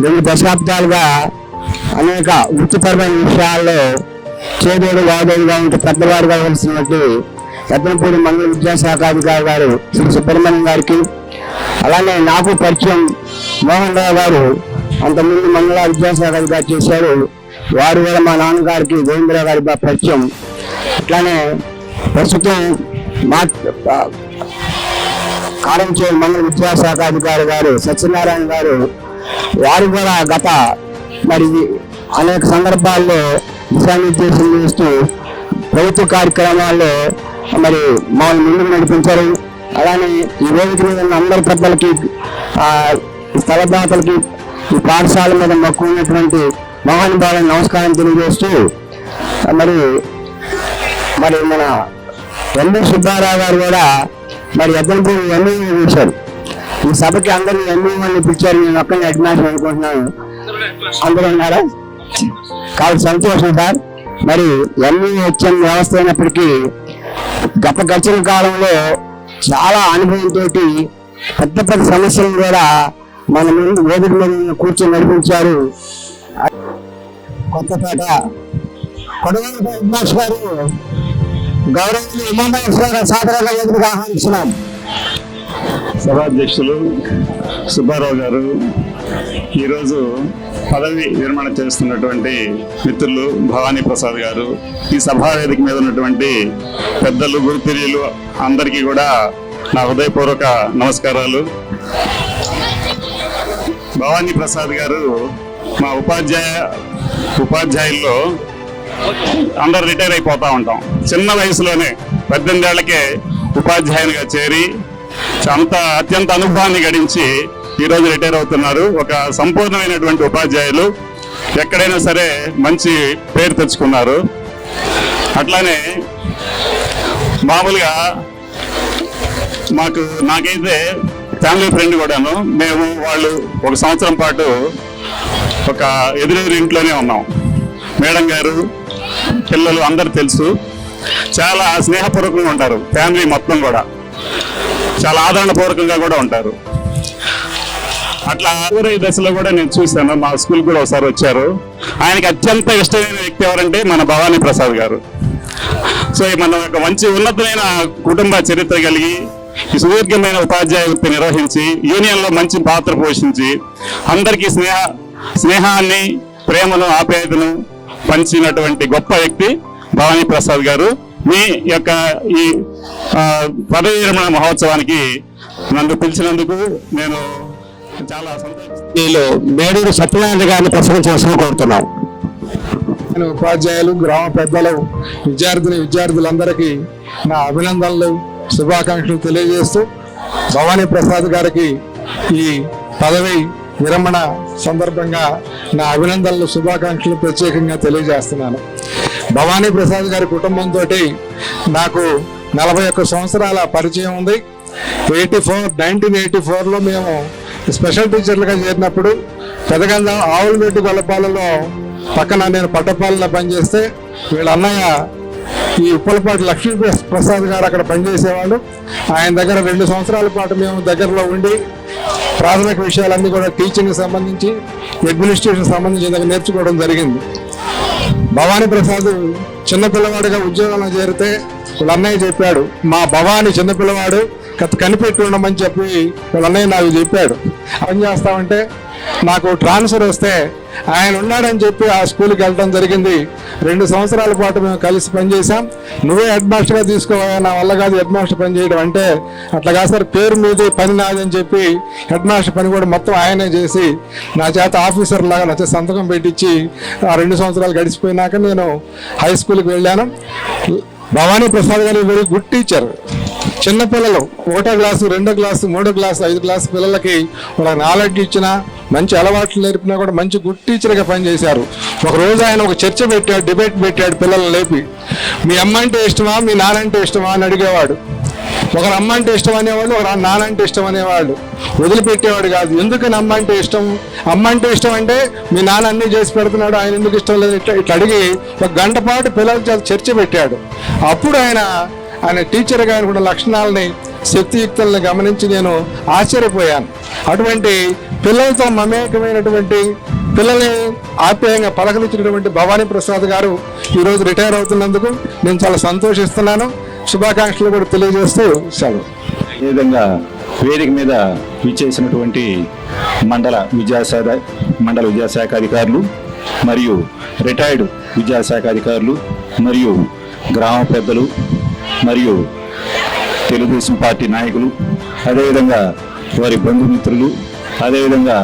2 దశాబ్దాలుగా అనేక వృత్తిపరమైన విషయాల్లో చేదోడు వాదోడుగా ఉంటే పెద్దవారుగా వలసినటువంటి పెద్దపూడి మండల విద్యాశాఖాధికారి గారు శ్రీ సుబ్రహ్మణ్యం గారికి, అలానే నాకు పరిచయం మోహన్ రావు గారు అంతకుముందు మండల విద్యాశాఖాధికారి చేశారు, వారు కూడా మా నాన్నగారికి గోవిందరావు గారి పరిచయం. అట్లానే ప్రస్తుతం మా కారంచేరు మండల విద్యాశాఖాధికారి గారు సత్యనారాయణ గారు, వారు కూడా గత మరి అనేక సందర్భాల్లో దిశానిర్దేశం చేస్తూ ప్రభుత్వ కార్యక్రమాల్లో మరి మమ్మల్ని ముందుకు నడిపించారు. అలానే ఈ వేదిక మీద ఉన్న అందరి పెద్దలకి, స్థలదాతలకి, ఈ పాఠశాల మీద మక్కువ ఉన్నటువంటి మహానుభావులకు నమస్కారం తెలియజేస్తూ మరి మన ఎంబి సుబ్బారావు గారు కూడా మరి ఎద్దనపూడి ఎంఈ చేశారు. ఈ సభకి అందరినీ ఎంఈ వాళ్ళని పిలిచారు. నేను ఒక్కరిని హెడ్ మాస్టర్ అనుకుంటున్నాను. అందరూ ఉన్నారా? చాలా సంతోషం సార్. మరి ఎంఈ హెచ్ఎం వ్యవస్థ అయినప్పటికీ గత గడిచిన కాలంలో చాలా అనుభవంతో పెద్ద పెద్ద సమస్యలను కూడా మన ముందు వేదిక మీద కూర్చొని నడిపించారు. కొత్తపేట కొడవలపై హెడ్ మాస్టర్ గారు గౌరవనీయ ఉమామహేశ్వర సాధారణ వేదికగా ఆహ్వానిస్తున్నాం. సభాధ్యక్షులు సుబ్బారావు గారు, ఈరోజు పదవి విరమణ చేస్తున్నటువంటి మిత్రులు భవానీ ప్రసాద్ గారు, ఈ సభా వేదిక మీద ఉన్నటువంటి పెద్దలు, గురుతుర్యులు అందరికీ కూడా నా హృదయపూర్వక నమస్కారాలు. భవానీ ప్రసాద్ గారు మా ఉపాధ్యాయుల్లో అందరు రిటైర్ అయిపోతూ ఉంటాం. చిన్న వయసులోనే 18 ఏళ్లకే ఉపాధ్యాయునిగా చేరి అత్యంత అనుభవాన్ని గడించి ఈరోజు రిటైర్ అవుతున్నారు. ఒక సంపూర్ణమైనటువంటి ఉపాధ్యాయులు, ఎక్కడైనా సరే మంచి పేరు తెచ్చుకున్నారు. అట్లానే మామూలుగా నాకైతే ఫ్యామిలీ ఫ్రెండ్ కూడాను. మేము వాళ్ళు 1 సంవత్సరం పాటు ఒక ఎదురెదురు ఇంట్లోనే ఉన్నాం. మేడం గారు, పిల్లలు అందరు తెలుసు. చాలా స్నేహపూర్వకంగా ఉంటారు. ఫ్యామిలీ మొత్తం కూడా చాలా ఆదరణపూర్వకంగా కూడా ఉంటారు. అట్లా ఊరై దశలో కూడా నేను చూశాను. మా స్కూల్ కూడా ఒకసారి వచ్చారు. ఆయనకి అత్యంత ఇష్టమైన వ్యక్తి ఎవరంటే మన భవానీ ప్రసాద్ గారు. సో మన ఒక మంచి ఉన్నతమైన కుటుంబ చరిత్ర కలిగి ఈ సుదీర్ఘమైన ఉపాధ్యాయ వృత్తి నిర్వహించి యూనియన్లో మంచి పాత్ర పోషించి అందరికీ స్నేహాన్ని, ప్రేమను, ఆప్యాయతను పంచినటువంటి గొప్ప వ్యక్తి భవానీ ప్రసాద్ గారు. మీ యొక్క ఈ పదవి విరమణ మహోత్సవానికి నన్ను పిలిచినందుకు నేను చాలా సంతోషం. మేడూరు సత్యనారాయణ గారిని ప్రసంగం చేసి కోరుతున్నాం. ఉపాధ్యాయులు, గ్రామ పెద్దలు, విద్యార్థులందరికీ నా అభినందనలు, శుభాకాంక్షలు తెలియజేస్తూ భవానీ ప్రసాద్ గారికి ఈ పదవి విరమణ సందర్భంగా నా అభినందనలు, శుభాకాంక్షలు ప్రత్యేకంగా తెలియజేస్తున్నాను. భవానీ ప్రసాద్ గారి కుటుంబంతో నాకు 41 సంవత్సరాల పరిచయం ఉంది. 1984లో మేము స్పెషల్ టీచర్లుగా చేరినప్పుడు పెదగంద ఆవులమెట్టు గొల్లపాలలో పక్కన నేను పట్టపాలలో పనిచేస్తే వీళ్ళ అన్నయ్య ఈ ఉప్పలపాటి లక్ష్మీ ప్రసాద్ గారు అక్కడ పనిచేసేవాళ్ళు. ఆయన దగ్గర 2 సంవత్సరాల పాటు మేము దగ్గరలో ఉండి ప్రాథమిక విషయాలన్నీ కూడా టీచింగ్ సంబంధించి, అడ్మినిస్ట్రేషన్ సంబంధించి నేర్చుకోవడం జరిగింది. భవానీ ప్రసాద్ చిన్నపిల్లవాడిగా ఉద్యోగంలో చేరితే వాళ్ళ అన్నయ్య చెప్పాడు, మా భవానీ చిన్నపిల్లవాడు కనిపెట్టి ఉండమని చెప్పి వాళ్ళ అన్నయ్య నాకు చెప్పాడు. పని చేస్తామంటే నాకు ట్రాన్స్ఫర్ వస్తే ఆయన ఉన్నాడని చెప్పి ఆ స్కూల్కి వెళ్ళడం జరిగింది. 2 సంవత్సరాల పాటు మేము కలిసి పనిచేసాం. నువ్వే హెడ్ మాస్టర్గా తీసుకోవా, నా వల్ల కాదు హెడ్ మాస్టర్ పని చేయడం అంటే, అట్లా కాదు సార్, పేరు మీది పని నాదని చెప్పి హెడ్ మాస్టర్ పని కూడా మొత్తం ఆయనే చేసి నా చేత ఆఫీసర్ లాగా నా చేత సంతకం పెట్టించి ఆ 2 సంవత్సరాలు గడిచిపోయినాక నేను హై స్కూల్కి వెళ్ళాను. భవానీ ప్రసాద్ గారు వెరీ గుడ్ టీచర్. చిన్నపిల్లలు 1వ క్లాసు 2వ క్లాసు 3వ క్లాసు 5వ క్లాసు పిల్లలకి వాళ్ళకి నాలెడ్జ్ ఇచ్చినా మంచి అలవాట్లు నేర్పినా కూడా మంచి గుడ్ టీచర్గా పనిచేశారు. ఒక రోజు ఆయన ఒక చర్చ పెట్టాడు, డిబేట్ పెట్టాడు పిల్లల్ని లేపి. మీ అమ్మ అంటే ఇష్టమా మీ నాన్న అంటే ఇష్టమా అని అడిగేవాడు. ఒకరు అమ్మ అంటే ఇష్టం అనేవాళ్ళు, ఒకరు నాన్న అంటే ఇష్టం అనేవాళ్ళు. వదిలిపెట్టేవాడు కాదు. ఎందుకని అమ్మ అంటే ఇష్టం? అమ్మ అంటే ఇష్టం అంటే మీ నాన్న అన్నీ చేసి పెడుతున్నాడు, ఆయన ఎందుకు ఇష్టం లేదు? ఇట్లా అడిగి 1 గంట పాటు పిల్లల చేత చర్చ పెట్టాడు. అప్పుడు ఆయన టీచర్గా అనుకున్న లక్షణాలని శక్తియుక్తులను గమనించి నేను ఆశ్చర్యపోయాను. అటువంటి పిల్లలతో మమేకమైనటువంటి పిల్లల్ని ఆప్యాయంగా పలకరించినటువంటి భవానీ ప్రసాద్ గారు ఈరోజు రిటైర్ అవుతున్నందుకు నేను చాలా సంతోషిస్తున్నాను. శుభాకాంక్షలు కూడా తెలియజేస్తూ సెలవు. ఈ విధంగా వేదిక మీద విచ్చేసినటువంటి మండల విద్యాశాఖ అధికారులు మరియు రిటైర్డ్ విద్యాశాఖ అధికారులు మరియు గ్రామ పెద్దలు మరియు తెలుగుదేశం పార్టీ నాయకులు, అదేవిధంగా వారి బంధుమిత్రులు, అదేవిధంగా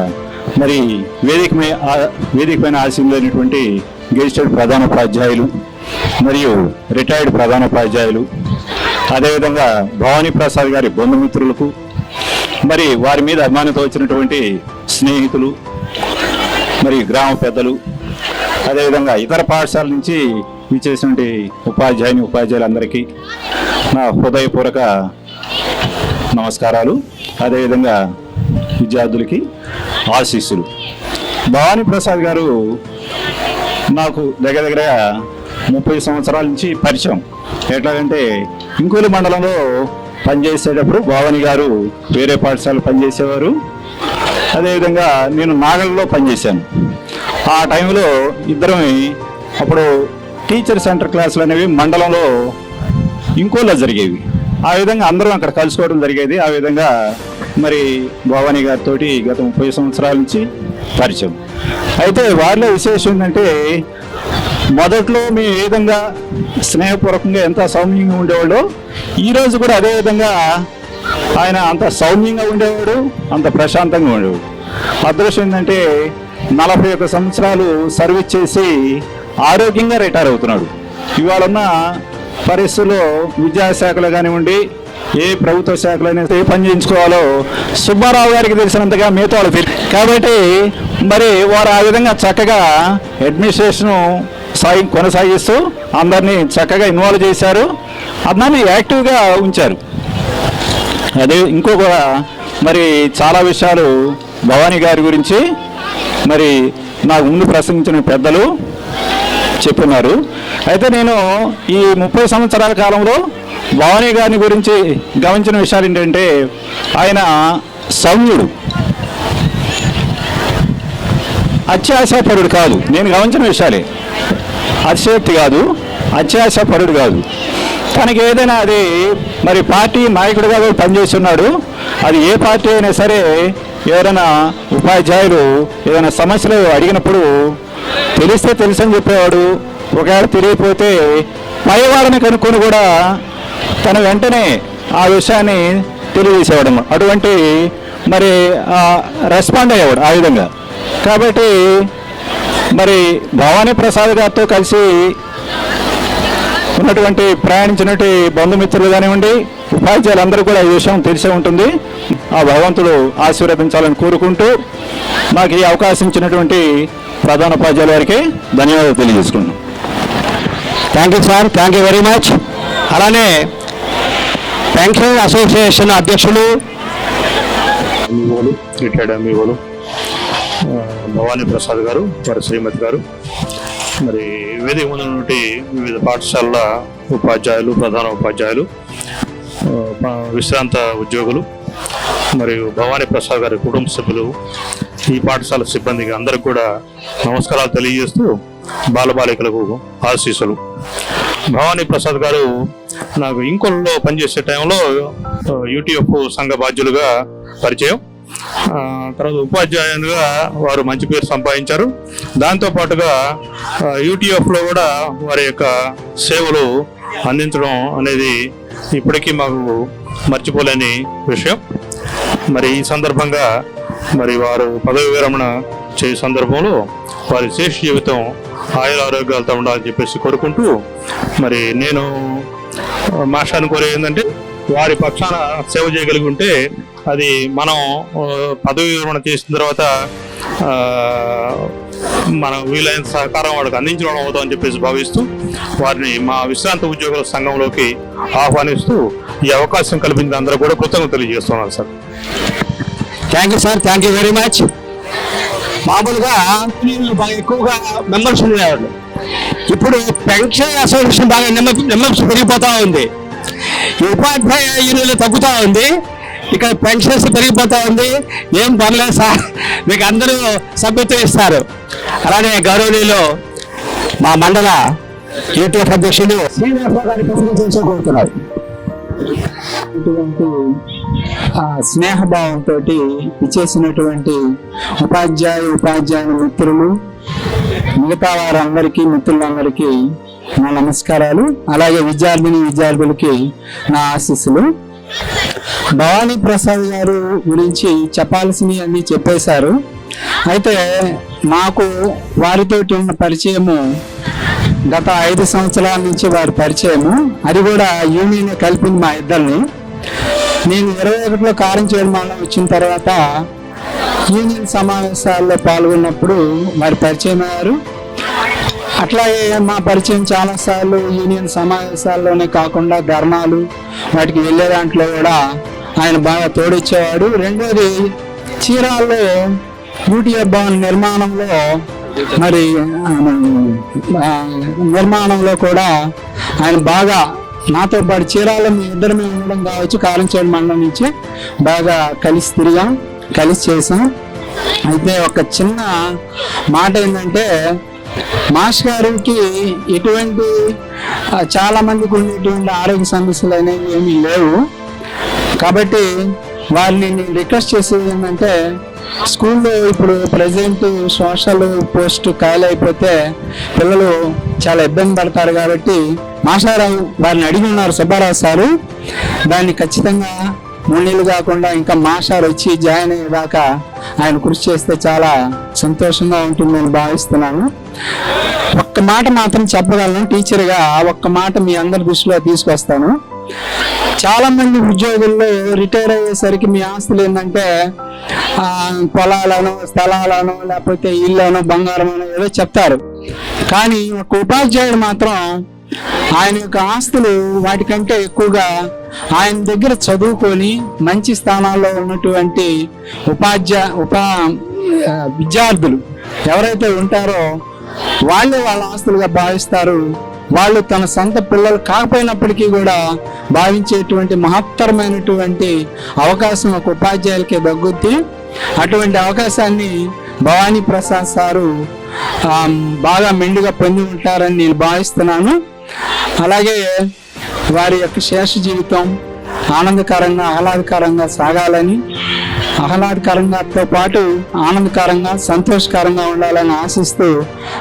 మరి వేదిక పైన ఆశీనులైనటువంటి గెజిటెడ్ ప్రధానోపాధ్యాయులు మరియు రిటైర్డ్ ప్రధానోపాధ్యాయులు, అదేవిధంగా భవానీ ప్రసాద్ గారి బంధుమిత్రులకు, మరి వారి మీద అభిమానంతో వచ్చినటువంటి స్నేహితులు, మరి గ్రామ పెద్దలు, అదేవిధంగా ఇతర పాఠశాల నుంచి విచ్చేసినటువంటి ఉపాధ్యాయులందరికీ నా హృదయపూర్వక నమస్కారాలు. అదేవిధంగా విద్యార్థులకి ఆశీస్సులు. భవానీ ప్రసాద్ గారు నాకు దగ్గర 30 సంవత్సరాల నుంచి పరిచయం. ఎట్లాగంటే ఇంకోలి మండలంలో పనిచేసేటప్పుడు భవానీ గారు వేరే పాఠశాలలో పనిచేసేవారు. అదేవిధంగా నేను నాగల్లో పనిచేశాను. ఆ టైంలో ఇద్దరం అప్పుడు టీచర్ సెంటర్ క్లాసులు అనేవి మండలంలో ఇంకోలా జరిగేవి. ఆ విధంగా అందరం అక్కడ కలుసుకోవడం జరిగేది. ఆ విధంగా మరి భవానీ గారితో గత 30 సంవత్సరాల నుంచి పరిచయం. అయితే వారిలో విశేషం ఏంటంటే మొదట్లో మేము ఏ విధంగా స్నేహపూర్వకంగా ఎంత సౌమ్యంగా ఉండేవాడో ఈరోజు కూడా అదే విధంగా ఆయన అంత సౌమ్యంగా ఉండేవాడు, అంత ప్రశాంతంగా ఉండేవాడు. అదృష్టం ఏంటంటే 41 సంవత్సరాలు సర్వీస్ చేసి ఆరోగ్యంగా రిటైర్ అవుతున్నాడు. ఇవాళ ఉన్న పరిస్థితుల్లో విద్యాశాఖలో కానివ్వండి, ఏ ప్రభుత్వ శాఖలైనా ఏ పని చేయించుకోవాలో సుబ్బారావు గారికి తెలిసినంతగా మిగతా వాళ్ళు తెలియదు. కాబట్టి మరి వారు ఆ విధంగా చక్కగా అడ్మినిస్ట్రేషన్ కొనసాగిస్తూ అందరినీ చక్కగా ఇన్వాల్వ్ చేశారు, అందరినీ యాక్టివ్గా ఉంచారు. అదే ఇంకొక మరి చాలా విషయాలు భవానీ గారి గురించి మరి నాకు ముందు ప్రసంగించిన పెద్దలు చెప్పున్నారు. అయితే నేను ఈ 30 సంవత్సరాల కాలంలో భవానీ గారిని గురించి గమనించిన విషయాలు ఏంటంటే ఆయన సౌమ్యుడు, అత్యాశాపరుడు కాదు. నేను గమనించిన విషయాలే, అతిశయోక్తి కాదు, అత్యాశాపరుడు కాదు. తనకి ఏదైనా అది మరి పార్టీ నాయకుడిగా కూడా పనిచేస్తున్నాడు. అది ఏ పార్టీ అయినా సరే ఎవరైనా ఉపాధ్యాయులు ఏదైనా సమస్యలు అడిగినప్పుడు తెలిస్తే తెలుసని చెప్పేవాడు. ఒకవేళ తెలియకపోతే పైవాడిని కనుక్కొని కూడా తన వెంటనే ఆ విషయాన్ని తెలియజేసేవాడు. అటువంటి మరి రెస్పాండ్ అయ్యేవాడు ఆ విధంగా. కాబట్టి మరి భవానీ ప్రసాద్ గారితో కలిసి ఉన్నటువంటి ప్రయాణించినటువంటి బంధుమిత్రులు కానివ్వండి, ఉపాధ్యాయులందరూ కూడా ఈ విషయం తెలిసే ఉంటుంది. ఆ భగవంతుడు ఆశీర్వదించాలని కోరుకుంటూ నాకు ఈ అవకాశం ఇచ్చినటువంటి ప్రధాన ఉపాధ్యాయుల వారికి ధన్యవాదాలు తెలియజేసుకుంటున్నాను. Thank you sir, thank you very much. అలానే పెన్షన్ అసోసియేషన్ అధ్యక్షులు రిటైర్డ్ ఎంఈఓలు భవానీ ప్రసాద్ గారు, వారి శ్రీమతి గారు, మరి వేదిక ముందు నుండి వివిధ పాఠశాలల ఉపాధ్యాయులు, ప్రధాన ఉపాధ్యాయులు, విశ్రాంత ఉద్యోగులు మరియు భవానీ ప్రసాద్ గారి కుటుంబ సభ్యులు, ఈ పాఠశాల సిబ్బందికి అందరికి కూడా నమస్కారాలు తెలియజేస్తూ బాలబాలికలకు ఆశీస్సులు. భవానీ ప్రసాద్ గారు నాకు ఇంకొల్లో పనిచేసే టైంలో యూటీఎఫ్ సంఘ బాధ్యులుగా పరిచయం. తర్వాత ఉపాధ్యాయులుగా వారు మంచి పేరు సంపాదించారు. దాంతోపాటుగా యూటీఎఫ్లో కూడా వారి యొక్క సేవలు అందించడం అనేది ఇప్పటికీ మాకు మర్చిపోలేని విషయం. మరి ఈ సందర్భంగా మరి వారు పదవి విరమణ చేసే సందర్భంలో వారి శేష జీవితం ఆయుర ఆరోగ్యాలతో ఉండాలని చెప్పేసి కోరుకుంటూ, మరి నేను మాస్టర్ని కోరేది ఏంటంటే వారి పక్షాన సేవ చేయగలిగి ఉంటే అది మనం పదవి విరమణ చేసిన తర్వాత మనం వీలైన సహకారం వాళ్ళకి అందించడం అవుతామని చెప్పేసి భావిస్తూ వారిని మా విశ్రాంత ఉద్యోగుల సంఘంలోకి ఆహ్వానిస్తూ ఈ అవకాశం కల్పించిన అందరూ కూడా కృతజ్ఞతలు తెలియజేస్తున్నాను sir. Thank you sir, thank you very much. మామూలుగా బాగా ఎక్కువగా మెంబర్స్ ఉండేవాళ్ళు, ఇప్పుడు పెన్షన్ అసోసియేషన్ బాగా మెంబర్స్ పెరిగిపోతూ ఉంది. ఈ ఉపాధ్యాయ యూనియన్లు తగ్గుతూ ఉంది, ఇక్కడ పెన్షన్స్ పెరిగిపోతూ ఉంది. ఏం పర్లేదు సార్, మీకు అందరూ సభ్యత్వం ఇస్తారు. అలానే గౌరవనీయులు మా మండల యూటీఎఫ్ అధ్యక్షులు శ్రీనివాసరావు గారి ప్రసంగం కోరుతున్నారు. ఇటువంటి స్నేహభావంతో ఇచ్చేసినటువంటి ఉపాధ్యాయ మిత్రులు, మిగతా వారందరికీ, మిత్రులందరికీ నా నమస్కారాలు. అలాగే విద్యార్థులకి నా ఆశీస్సులు. భవానీ ప్రసాద్ గారు గురించి చెప్పాల్సినవి అన్ని చెప్పేశారు. అయితే నాకు వారితోటి ఉన్న పరిచయము గత 5 సంవత్సరాల నుంచి వారి పరిచయము, అది కూడా యూనియన్ కలిపింది మా ఇద్దరిని. నేను 21లో కారంచేడు మండలం వచ్చిన తర్వాత యూనియన్ సమావేశాల్లో పాల్గొన్నప్పుడు వారి పరిచయం అయ్యారు. అట్లాగే మా పరిచయం చాలాసార్లు యూనియన్ సమావేశాల్లోనే కాకుండా ధర్నాలు వాటికి వెళ్ళే దాంట్లో కూడా ఆయన బాగా తోడిచ్చేవాడు. రెండోది చీరాల్లో యూటీఎఫ్ భవన్ నిర్మాణంలో కూడా ఆయన బాగా నాతో పాటు చీరాల్లో మీ ఇద్దరమే ఉండడం కావచ్చు, కారంచేడు మండలం నుంచి బాగా కలిసి తిరిగాం, కలిసి చేసాం. అయితే ఒక చిన్న మాట ఏంటంటే, మాస్టర్ గారికి ఎటువంటి చాలా మందికి ఉండేటువంటి ఆరోగ్య సమస్యలు అనేవి ఏమీ లేవు. కాబట్టి వారిని నేను రిక్వెస్ట్ చేసేది ఏంటంటే, స్కూల్లో ఇప్పుడు ప్రజెంట్ సోషల్ పోస్ట్ ఖాళీ అయిపోతే పిల్లలు చాలా ఇబ్బంది పడతారు. కాబట్టి మాస్టర్ వారిని అడిగి ఉన్నారు సుబ్బారావు సారు, దాన్ని ఖచ్చితంగా 3 నెలలు కాకుండా ఇంకా మాస్టర్ వచ్చి జాయిన్ అయ్యేదాకా ఆయన కృషి చేస్తే చాలా సంతోషంగా ఉంటుందని భావిస్తున్నాను. ఒక్క మాట మాత్రం చెప్పగలను టీచర్గా, ఒక్క మాట మీ అందరి దృష్టిలో తీసుకొస్తాను. చాలా మంది ఉద్యోగుల్లో రిటైర్ అయ్యేసరికి మీ ఆస్తులు ఏంటంటే పొలాలను, స్థలాలను, లేకపోతే ఇళ్ళను, బంగారమనో ఏదో చెప్తారు. కానీ ఒక ఉపాధ్యాయుడు మాత్రం ఆయన యొక్క ఆస్తులు వాటికంటే ఎక్కువగా ఆయన దగ్గర చదువుకొని మంచి స్థానాల్లో ఉన్నటువంటి విద్యార్థులు ఎవరైతే ఉంటారో వాళ్ళే వాళ్ళ ఆస్తులుగా భావిస్తారు. వాళ్ళు తన సొంత పిల్లలు కాకపోయినప్పటికీ కూడా భావించేటువంటి మహత్తరమైనటువంటి అవకాశం ఒక ఉపాధ్యాయులకే దక్కుద్ది. అటువంటి అవకాశాన్ని భవానీ ప్రసాద్ సారు బాగా మెండుగా పొంది ఉంటారని నేను భావిస్తున్నాను. అలాగే వారి యొక్క శేష జీవితం ఆనందకరంగా, ఆహ్లాదకరంగా సాగాలని, ఆహ్లాదకరంగాతో పాటు ఆనందకరంగా, సంతోషకరంగా ఉండాలని ఆశిస్తూ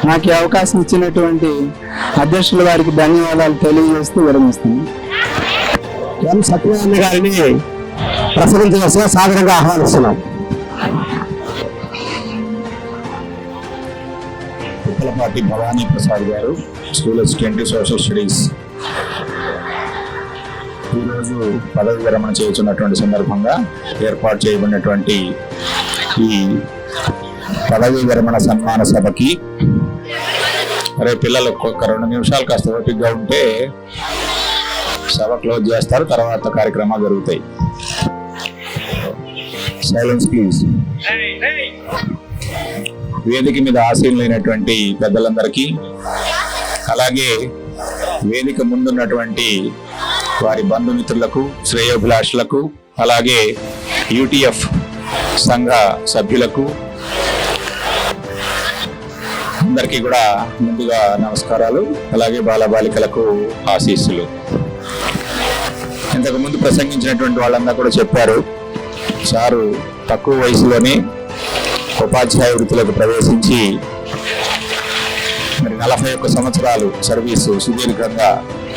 నాకు ఈ అవకాశం ఇచ్చినటువంటి అధ్యక్షుల వారికి ధన్యవాదాలు తెలియజేస్తూ విరమిస్తున్నాను. ఎం సత్యనారాయణ గారిని ప్రసంగించవలసిన సాధారణంగా ఆహ్వానిస్తున్నాం. పుల్లపాటి భవానీ ప్రసాద్ గారు, స్కూల్ అసిస్టెంట్ సోషల్ స్టడీస్, ఈరోజు పదవి విరమణ చేస్తున్నటువంటి సందర్భంగా ఏర్పాటు చేయబడినటువంటి ఈ పదవి విరమణ సన్మాన సభకి పిల్లలు ఒక 2 నిమిషాలు కాస్త ఓపికగా ఉంటే సభ క్లోజ్ చేస్తారు, తర్వాత కార్యక్రమాలు జరుగుతాయి. Silence please. వేదిక మీద ఆసీనులైనటువంటి పెద్దలందరికీ, అలాగే వేదిక ముందున్నటువంటి వారి బంధుమిత్రులకు, శ్రేయోభిలాషులకు, అలాగే యూటీఎఫ్ సంఘ సభ్యులకు అందరికీ కూడా ముందుగా నమస్కారాలు, అలాగే బాలబాలికలకు ఆశీస్సులు. ఇంతకు ముందు ప్రసంగించినటువంటి వాళ్ళందరూ కూడా చెప్పారు, సారు తక్కువ వయసులోనే ఉపాధ్యాయ వృత్తిలోకి ప్రవేశించి మరి 41 సంవత్సరాలు సర్వీసు సుదీర్ఘంగా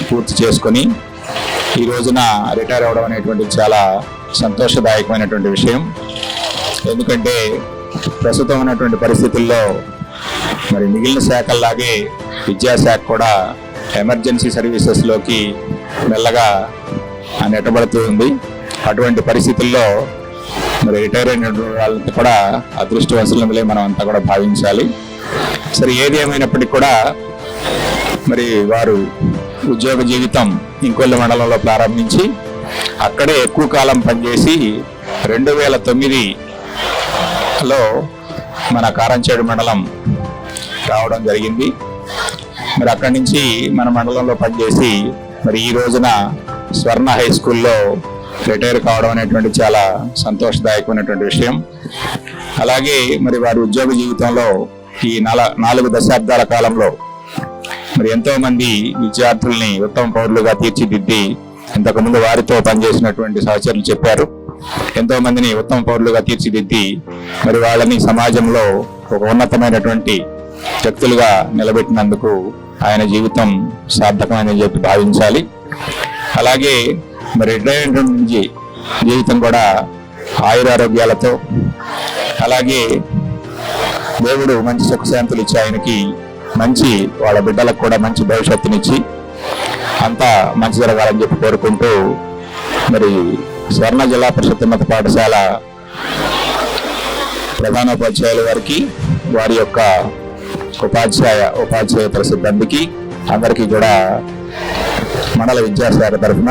పూర్తి చేసుకొని ఈ రోజున రిటైర్ అవ్వడం అనేటువంటి చాలా సంతోషదాయకమైనటువంటి విషయం. ఎందుకంటే ప్రస్తుతం ఉన్నటువంటి పరిస్థితుల్లో మరి మిగిలిన శాఖల్లాగే విద్యాశాఖ కూడా ఎమర్జెన్సీ సర్వీసెస్లోకి మెల్లగా నెట్టబడుతూ ఉంది. అటువంటి పరిస్థితుల్లో మరి రిటైర్ అయిన వాళ్ళంతా కూడా అదృష్టవశాలులే మనం అంతా కూడా భావించాలి. సరే, ఏది ఏమైనప్పటికీ కూడా మరి వారు ఉద్యోగ జీవితం ఇంకొల్లు మండలంలో ప్రారంభించి అక్కడే ఎక్కువ కాలం పనిచేసి 2009లో మన కారంచేడు మండలం రావడం జరిగింది. మరి అక్కడి నుంచి మన మండలంలో పనిచేసి మరి ఈ రోజున స్వర్ణ హై స్కూల్లో రిటైర్ కావడం అనేటువంటి చాలా సంతోషదాయకమైనటువంటి విషయం. అలాగే మరి వారి ఉద్యోగ జీవితంలో ఈ 4 దశాబ్దాల కాలంలో మరి ఎంతో మంది విద్యార్థుల్ని ఉత్తమ పౌరులుగా తీర్చిదిద్ది, ఇంతకుముందు వారితో పనిచేసినటువంటి సహచరులు చెప్పారు, ఎంతో మందిని ఉత్తమ పౌరులుగా తీర్చిదిద్ది మరి వాళ్ళని సమాజంలో ఒక ఉన్నతమైనటువంటి వ్యక్తులుగా నిలబెట్టినందుకు ఆయన జీవితం సార్థకమైనని చెప్పి భావించాలి. అలాగే మరి రిటైర్మెంట్ జీవితం కూడా ఆయురారోగ్యాలతో, అలాగే దేవుడు మంచి సుఖశాంతులు ఇచ్చి ఆయనకి మంచి వాళ్ళ బిడ్డలకు కూడా మంచి భవిష్యత్తునిచ్చి అంతా మంచి జరగాలని చెప్పి కోరుకుంటూ మరి స్వర్ణ జిల్లా పరిషత్ ఉన్నత పాఠశాల ప్రధానోపాధ్యాయుల వారికి, వారి యొక్క ఉపాధ్యాయేతర సిబ్బందికి అందరికీ కూడా మండల విద్యాశాఖ తరఫున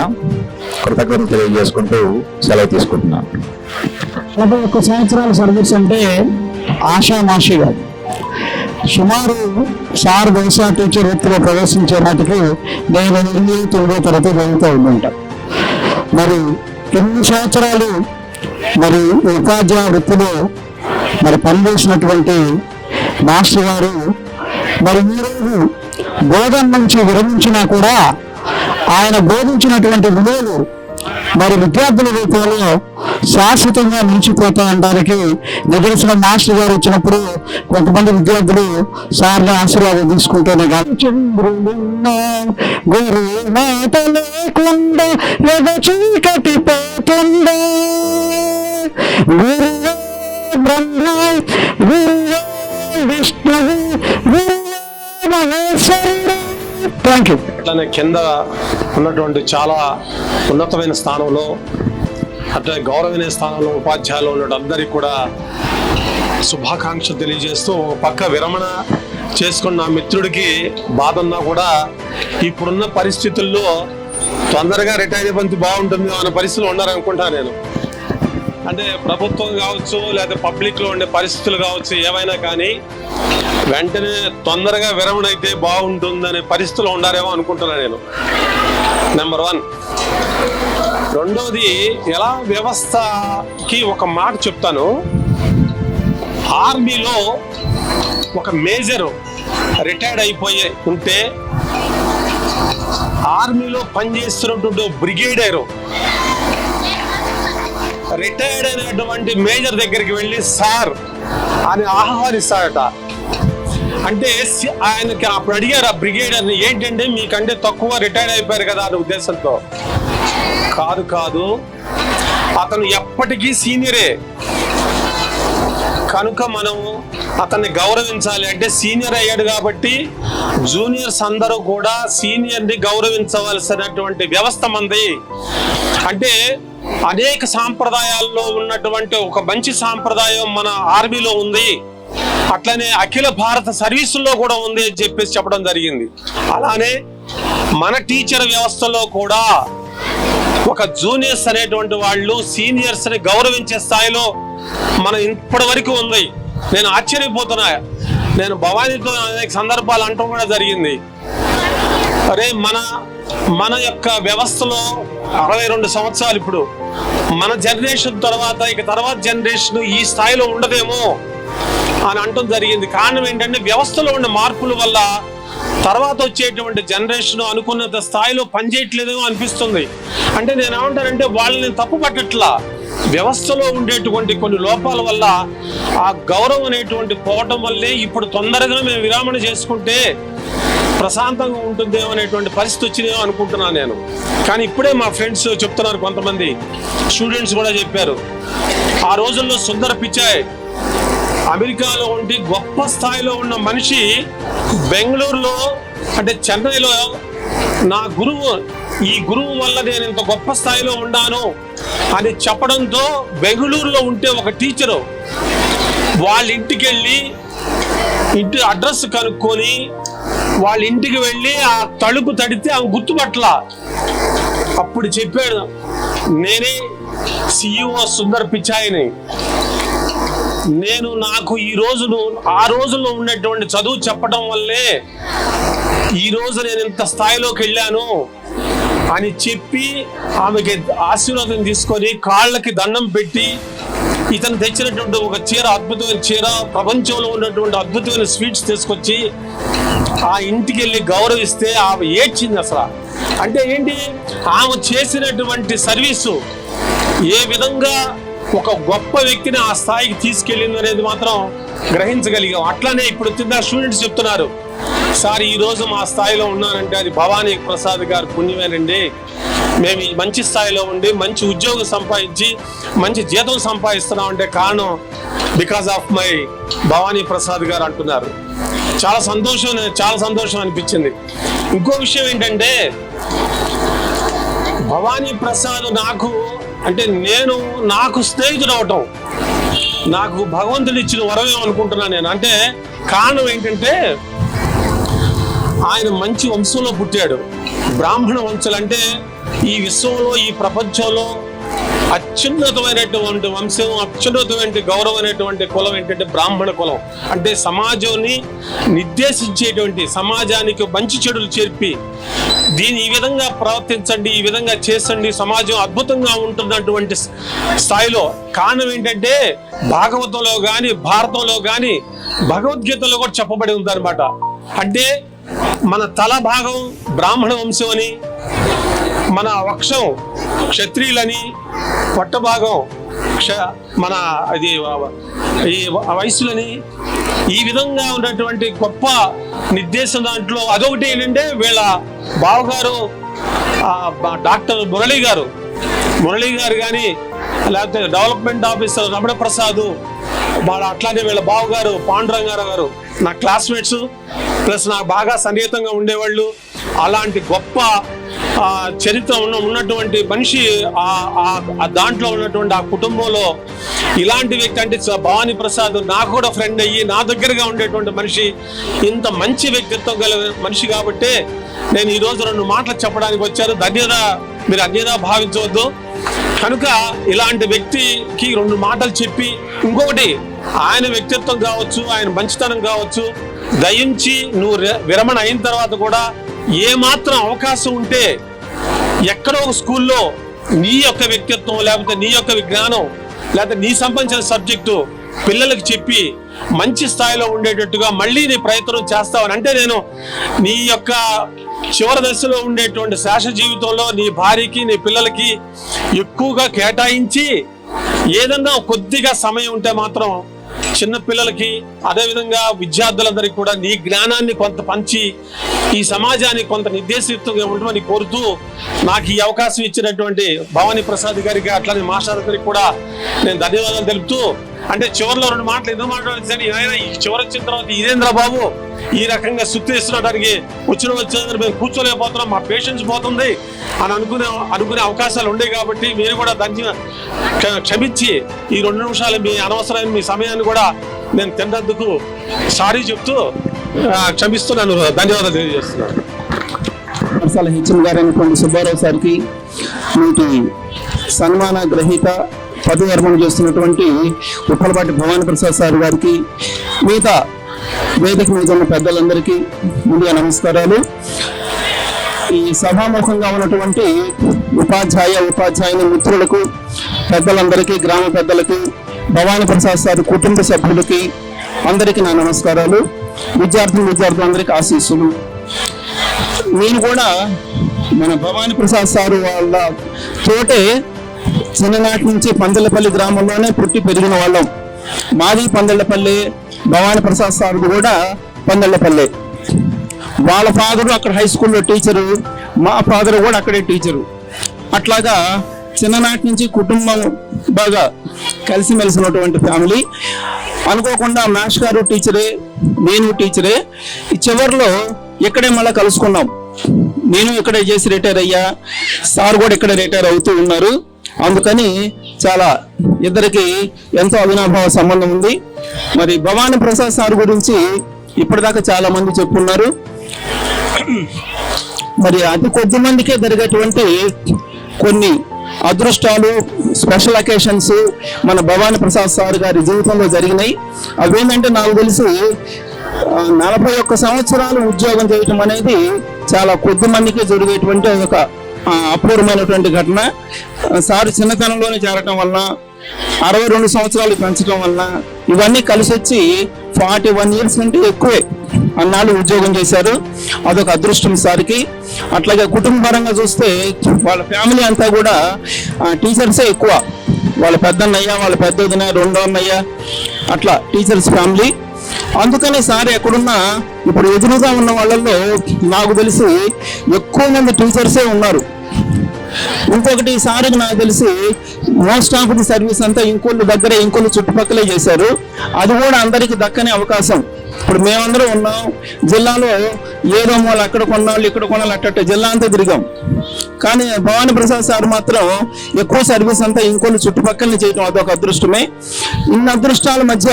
కృతజ్ఞతలు తెలియజేసుకుంటూ సెలవు తీసుకుంటున్నాను. 41 సంవత్సరాల సర్వీస్ అంటే ఆషామాషి కాదు. సుమారు సార్ బహుశా టీచర్ వృత్తిలో ప్రవేశించే నాటికి నేను 8వ తరగతి చదువుతూ ఉండుంటాను. మరి 8 సంవత్సరాలు మరి ఉపాధ్యాయ వృత్తిలో మరి పనిచేసినటువంటి మాస్టర్ గారు మరి ఈరోజు బోధన నుంచి విరమించినా కూడా ఆయన బోధించినటువంటి విలువలు మరి విద్యార్థుల రూపంలో శాశ్వతంగా నిలిచిపోతాయనడానికి నిదర్శనం మాస్టర్ గారు వచ్చినప్పుడు కొంతమంది విద్యార్థులు సార్ని ఆశీర్వాదం తీసుకుంటేనే కాదు, గురు మాట లేకుండా చీకటి పోతుందా, గురు బ్రహ్మ గురు విష్ణువు గురు మహేశ్వరుడు. Thank you. అట్లానే కింద ఉన్నటువంటి చాలా ఉన్నతమైన స్థానంలో, అట్లా గౌరవనీయ స్థానంలో ఉపాధ్యాయులు ఉన్నట్టు అందరికీ కూడా శుభాకాంక్షలు తెలియజేస్తూ, ఒక పక్క విరమణ చేసుకున్న నా మిత్రుడికి బాధ ఉన్నా కూడా ఇప్పుడున్న పరిస్థితుల్లో తొందరగా రిటైర్ అయిపోతే బాగుంటుంది అనే పరిస్థితులు ఉన్నారనుకుంటాను నేను. అంటే ప్రభుత్వం కావచ్చు, లేదా పబ్లిక్లో ఉండే పరిస్థితులు కావచ్చు, ఏవైనా కానీ వెంటనే తొందరగా విరమణ అయితే బాగుంటుందనే పరిస్థితులు ఉండారేమో అనుకుంటున్నాను నేను. నెంబర్ 1. రెండోది, ఎలా వ్యవస్థకి ఒక మాట చెప్తాను. ఆర్మీలో ఒక మేజరు రిటైర్డ్ అయిపోయి ఉంటే ఆర్మీలో పనిచేస్తున్నటువంటి బ్రిగేడియరు రిటైర్డ్ అయినటువంటి మేజర్ దగ్గరికి వెళ్ళి సార్ అని ఆహ్వానిస్తాడట. అంటే ఆయనకి అప్పుడు అడిగారు ఆ బ్రిగేడియర్ని, ఏంటంటే మీకంటే తక్కువ రిటైర్డ్ అయిపోయారు కదా అనే ఉద్దేశంతో. కాదు, అతను ఎప్పటికీ సీనియరే కనుక మనం అతన్ని గౌరవించాలి. అంటే సీనియర్ అయ్యాడు కాబట్టి జూనియర్స్ అందరూ కూడా సీనియర్ని గౌరవించవలసినటువంటి వ్యవస్థ మంది. అంటే అనేక సాంప్రదాయాల్లో ఉన్నటువంటి ఒక మంచి సాంప్రదాయం మన ఆర్మీలో ఉంది, అట్లనే అఖిల భారత సర్వీసుల్లో కూడా ఉంది అని చెప్పేసి చెప్పడం జరిగింది. అలానే మన టీచర్ వ్యవస్థలో కూడా ఒక జూనియర్స్ అనేటువంటి వాళ్ళు సీనియర్స్ ని గౌరవించే స్థాయిలో మనం ఇప్పటి వరకు ఉంది. నేను ఆశ్చర్యపోతున్నా. నేను భవానీతో అనేక సందర్భాలు అంటూ కూడా జరిగింది, అరే మన యొక్క వ్యవస్థలో 62 సంవత్సరాలు ఇప్పుడు మన జనరేషన్ తర్వాత తర్వాత జనరేషన్ ఈ స్థాయిలో ఉండదేమో అని అంటం జరిగింది. కారణం ఏంటంటే వ్యవస్థలో ఉన్న మార్పుల వల్ల తర్వాత వచ్చేటువంటి జనరేషన్ అనుకున్నంత స్థాయిలో పనిచేయట్లేదేమో అనిపిస్తుంది. అంటే నేను ఏమంటానంటే వాళ్ళని తప్పు పట్టట్లా, వ్యవస్థలో ఉండేటువంటి కొన్ని లోపాల వల్ల ఆ గౌరవం అనేటువంటి పోవటం వల్లే ఇప్పుడు తొందరగా మేము విరామణ చేసుకుంటే ప్రశాంతంగా ఉంటుందేమో అనేటువంటి పరిస్థితి వచ్చిందేమో అనుకుంటున్నాను నేను. కానీ ఇప్పుడే మా ఫ్రెండ్స్ చెప్తున్నారు, కొంతమంది స్టూడెంట్స్ కూడా చెప్పారు, ఆ రోజుల్లో సుందర పిచాయ్ అమెరికాలో ఉండి గొప్ప స్థాయిలో ఉన్న మనిషి బెంగళూరులో అంటే చెన్నైలో నా గురువు ఈ గురువు వల్ల నేను ఇంత గొప్ప స్థాయిలో ఉన్నాను అని చెప్పడంతో బెంగళూరులో ఉంటే ఒక టీచరు వాళ్ళ ఇంటికి వెళ్ళి ఇంటి అడ్రస్ కనుక్కొని వాళ్ళ ఇంటికి వెళ్ళి ఆ తలుపు తడితే ఆమె గుర్తుపట్ల. అప్పుడు చెప్పాడు, నేనే CEO సుందర్ పిచాయిని. నేను నాకు ఈ రోజును ఆ రోజుల్లో ఉన్నటువంటి చదువు చెప్పడం వల్లే ఈ రోజు నేను ఇంత స్థాయిలోకి వెళ్ళాను అని చెప్పి ఆమెకి ఆశీర్వాదం తీసుకొని కాళ్ళకి దండం పెట్టి ఇతను తెచ్చినటువంటి ఒక చీర, అద్భుతమైన చీర, ప్రపంచంలో ఉన్నటువంటి అద్భుతమైన స్వీట్స్ తీసుకొచ్చి ఆ ఇంటికి వెళ్ళి గౌరవిస్తే ఆమె ఏడ్చింది అసలు. అంటే ఏంటి, ఆమె చేసినటువంటి సర్వీసు ఏ విధంగా ఒక గొప్ప వ్యక్తిని ఆ స్థాయికి తీసుకెళ్ళింది అనేది మాత్రం గ్రహించగలిగాం. అట్లానే ఇప్పుడు స్టూడెంట్స్ చెప్తున్నారు, సార్ ఈ రోజు మా స్థాయిలో ఉన్నానంటే అది భవానీ ప్రసాద్ గారు పుణ్యమేనండి. మేము ఈ మంచి స్థాయిలో ఉండి మంచి ఉద్యోగం సంపాదించి మంచి జీతం సంపాదిస్తున్నాం అంటే కారణం because of my Bhavani Prasad గారు అంటున్నారు. చాలా సంతోషం అనిపించింది. ఇంకో విషయం ఏంటంటే, భవానీ ప్రసాద్ నాకు స్నేహితుడు అవటం నాకు భగవంతుడు ఇచ్చిన వరమే అనుకుంటున్నాను నేను. అంటే కారణం ఏంటంటే, ఆయన మంచి వంశంలో పుట్టాడు. బ్రాహ్మణ వంశులు అంటే ఈ విశ్వంలో, ఈ ప్రపంచంలో అత్యున్నతమైనటువంటి వంశం, అత్యున్నతమైన గౌరవమైనటువంటి కులం ఏంటంటే బ్రాహ్మణ కులం. అంటే సమాజాన్ని నిర్దేశించేటువంటి, సమాజానికి మంచి చెడులు చేర్పి దీన్ని ఈ విధంగా ప్రవర్తించండి, ఈ విధంగా చేసండి, సమాజం అద్భుతంగా ఉంటున్నటువంటి స్థాయిలో. కారణం ఏంటంటే భాగవతంలో కానీ భారతంలో కానీ భగవద్గీతలో కూడా చెప్పబడి ఉందన్నమాట. అంటే మన తల భాగం బ్రాహ్మణ వంశం అని, మన వక్షం క్షత్రియులని, పొట్ట భాగం మన అది ఈ వయసులని, ఈ విధంగా ఉన్నటువంటి గొప్ప నిర్దేశం. దాంట్లో అదొకటి ఏంటంటే, వీళ్ళ బావగారు డాక్టర్ మురళీ గారు కానీ, లేకపోతే డెవలప్మెంట్ ఆఫీసర్ రమణ ప్రసాద్, అట్లానే వీళ్ళ బావగారు పాండురంగారావు గారు నా క్లాస్మేట్స్, ప్లస్ నాకు బాగా సన్నిహితంగా ఉండేవాళ్ళు. అలాంటి గొప్ప చరిత్ర ఉన్నటువంటి మనిషి దాంట్లో ఉన్నటువంటి ఆ కుటుంబంలో ఇలాంటి వ్యక్తి అంటే భవానీ ప్రసాద్ నాకు కూడా ఫ్రెండ్ అయ్యి నా దగ్గరగా ఉండేటువంటి మనిషి, ఇంత మంచి వ్యక్తిత్వం గల మనిషి కాబట్టి నేను ఈరోజు 2 మాటలు చెప్పడానికి వచ్చాను. మీరు అన్యదా భావించవద్దు. కనుక ఇలాంటి వ్యక్తికి 2 మాటలు చెప్పి, ఇంకొకటి ఆయన వ్యక్తిత్వం కావచ్చు, ఆయన మంచితనం కావచ్చు, దయించి నువ్వు విరమణ అయిన తర్వాత కూడా ఏమాత్రం అవకాశం ఉంటే ఎక్కడో ఒక స్కూల్లో నీ యొక్క వ్యక్తిత్వం, లేకపోతే నీ యొక్క విజ్ఞానం, లేకపోతే నీ సంబంధించిన సబ్జెక్టు పిల్లలకు చెప్పి మంచి స్థాయిలో ఉండేటట్టుగా మళ్ళీ నీ ప్రయత్నం చేస్తావని. అంటే నేను నీ యొక్క చివరి దశలో ఉండేటువంటి శేష జీవితంలో నీ భార్యకి, నీ పిల్లలకి ఎక్కువగా కేటాయించి ఏదన్నా కొద్దిగా సమయం ఉంటే మాత్రం చిన్న పిల్లలకి, అదేవిధంగా విద్యార్థులందరికీ కూడా నీ జ్ఞానాన్ని కొంత పంచి ఈ సమాజానికి కొంత నిర్దేశితంగా ఉండమని కోరుతూ నాకు ఈ అవకాశం ఇచ్చినటువంటి భవానీ ప్రసాద్ గారికి, అట్లానే మాస్టర్ గారికి కూడా నేను ధన్యవాదాలు తెలుపుతూ, అంటే చివరిలో 2 మాటలు ఎందుకు మాట్లాడాలి, ఆయన ఈ చివరి వచ్చిన తర్వాత ఇదేంద్ర బాబు ఈ రకంగా సుత్తేస్తున్నడానికి వచ్చిన మేము కూర్చోలేకపోతున్నాం, మా పేషెన్స్ పోతుంది అని అనుకునే అవకాశాలు ఉండేవి. కాబట్టి మీరు కూడా క్షమించి ఈ 2 నిమిషాలు మీ అనవసరమైన మీ సమయాన్ని కూడా నేను తిన్నందుకు సారీ చెప్తూ క్షమిస్తూ నన్ను ధన్యవాదాలు తెలియజేస్తున్నాను. హెచ్ఎం గారు అనుకోండి, సుబ్బారావు సార్కి, మీకు సన్మాన గ్రహీత పదవి విరమణ చేస్తున్నటువంటి ఉప్పలపాటి భవానీ ప్రసాద్ సార్ గారికి, మిగతా వేదిక మీద ఉన్న పెద్దలందరికీ ముందుగా నమస్కారాలు. ఈ సభాముఖంగా ఉన్నటువంటి ఉపాధ్యాయుని మిత్రులకు, పెద్దలందరికీ, గ్రామ పెద్దలకి, భవానీ ప్రసాద్ సార్ కుటుంబ సభ్యులకి అందరికీ నా నమస్కారాలు. విద్యార్థులందరికీ ఆశీస్సులు. నేను కూడా మన భవానీ ప్రసాద్ సార్ వాళ్ళ తోటే చిన్ననాటి నుంచి పందెళ్లపల్లి గ్రామంలోనే పుట్టి పెరిగిన వాళ్ళం. మాది పందెళ్లపల్లి, భవానీ ప్రసాద్ సార్ కూడా పందెళ్లపల్లి. వాళ్ళ ఫాదరు అక్కడ హై స్కూల్లో టీచరు, మా ఫాదర్ కూడా అక్కడే టీచరు. అట్లాగా చిన్ననాటి నుంచి కుటుంబం బాగా కలిసిమెలిసినటువంటి ఫ్యామిలీ. అనుకోకుండా మ్యాథ్స్ గారు టీచరే, నేను టీచరే. ఈ చివరిలో ఇక్కడే మళ్ళీ కలుసుకున్నాం. నేను ఇక్కడ చేసి రిటైర్ అయ్యా, సార్ కూడా ఇక్కడ రిటైర్ అవుతూ ఉన్నారు. అందుకని చాలా ఇద్దరికి ఎంతో అవినాభావ సంబంధం ఉంది. మరి భవానీ ప్రసాద్ సార్ గురించి ఇప్పటిదాకా చాలా మంది చెప్పున్నారు. మరి అతి కొద్ది మందికే జరిగేటువంటి కొన్ని అదృష్టాలు, స్పెషల్ అకేషన్స్ మన భవానీ ప్రసాద్ సార్ గారి జీవితంలో జరిగినాయి. అవేంటంటే నాకు తెలిసి 41 సంవత్సరాలు ఉద్యోగం చేయటం అనేది చాలా కొద్ది మందికి జరిగేటువంటి ఒక అపూర్వమైనటువంటి ఘటన. సార్ చిన్నతనంలోనే చేరటం వల్ల 62 సంవత్సరాలు పెంచడం వల్ల ఇవన్నీ కలిసి వచ్చి 41 ఇయర్స్ కంటే ఎక్కువే అన్నాళ్ళు ఉద్యోగం చేశారు. అదొక అదృష్టం సార్కి. అట్లాగే కుటుంబపరంగా చూస్తే వాళ్ళ ఫ్యామిలీ అంతా కూడా టీచర్సే ఎక్కువ. వాళ్ళ పెద్దన్నయ్య, వాళ్ళ పెద్దదిన, రెండో అన్నయ్య, అట్లా టీచర్స్ ఫ్యామిలీ. అందుకనే సార్ ఎక్కడున్నా ఇప్పుడు ఎదురుగా ఉన్న వాళ్ళల్లో నాకు తెలిసి ఎక్కువ మంది టీచర్సే ఉన్నారు. ఇంకొకటి సార్కి నాకు తెలిసి మోస్ట్ ఆఫ్ ది సర్వీస్ అంతా ఇంకోళ్ళు దగ్గరే, ఇంకోళ్ళు చుట్టుపక్కలే చేశారు. అది కూడా అందరికీ దక్కనే అవకాశం. ఇప్పుడు మేమందరం ఉన్నాం జిల్లాలో, ఏదో మూల అక్కడ కొన్నాళ్ళు ఇక్కడ కొన్నాళ్ళు అట్ట జిల్లా అంతా తిరిగాం. కానీ భవానీ ప్రసాద్ సార్ మాత్రం ఎక్కువ సర్వీస్ అంతా ఇంకోళ్ళు చుట్టుపక్కలనే చేయడం అదొక అదృష్టమే. ఇన్ని అదృష్టాల మధ్య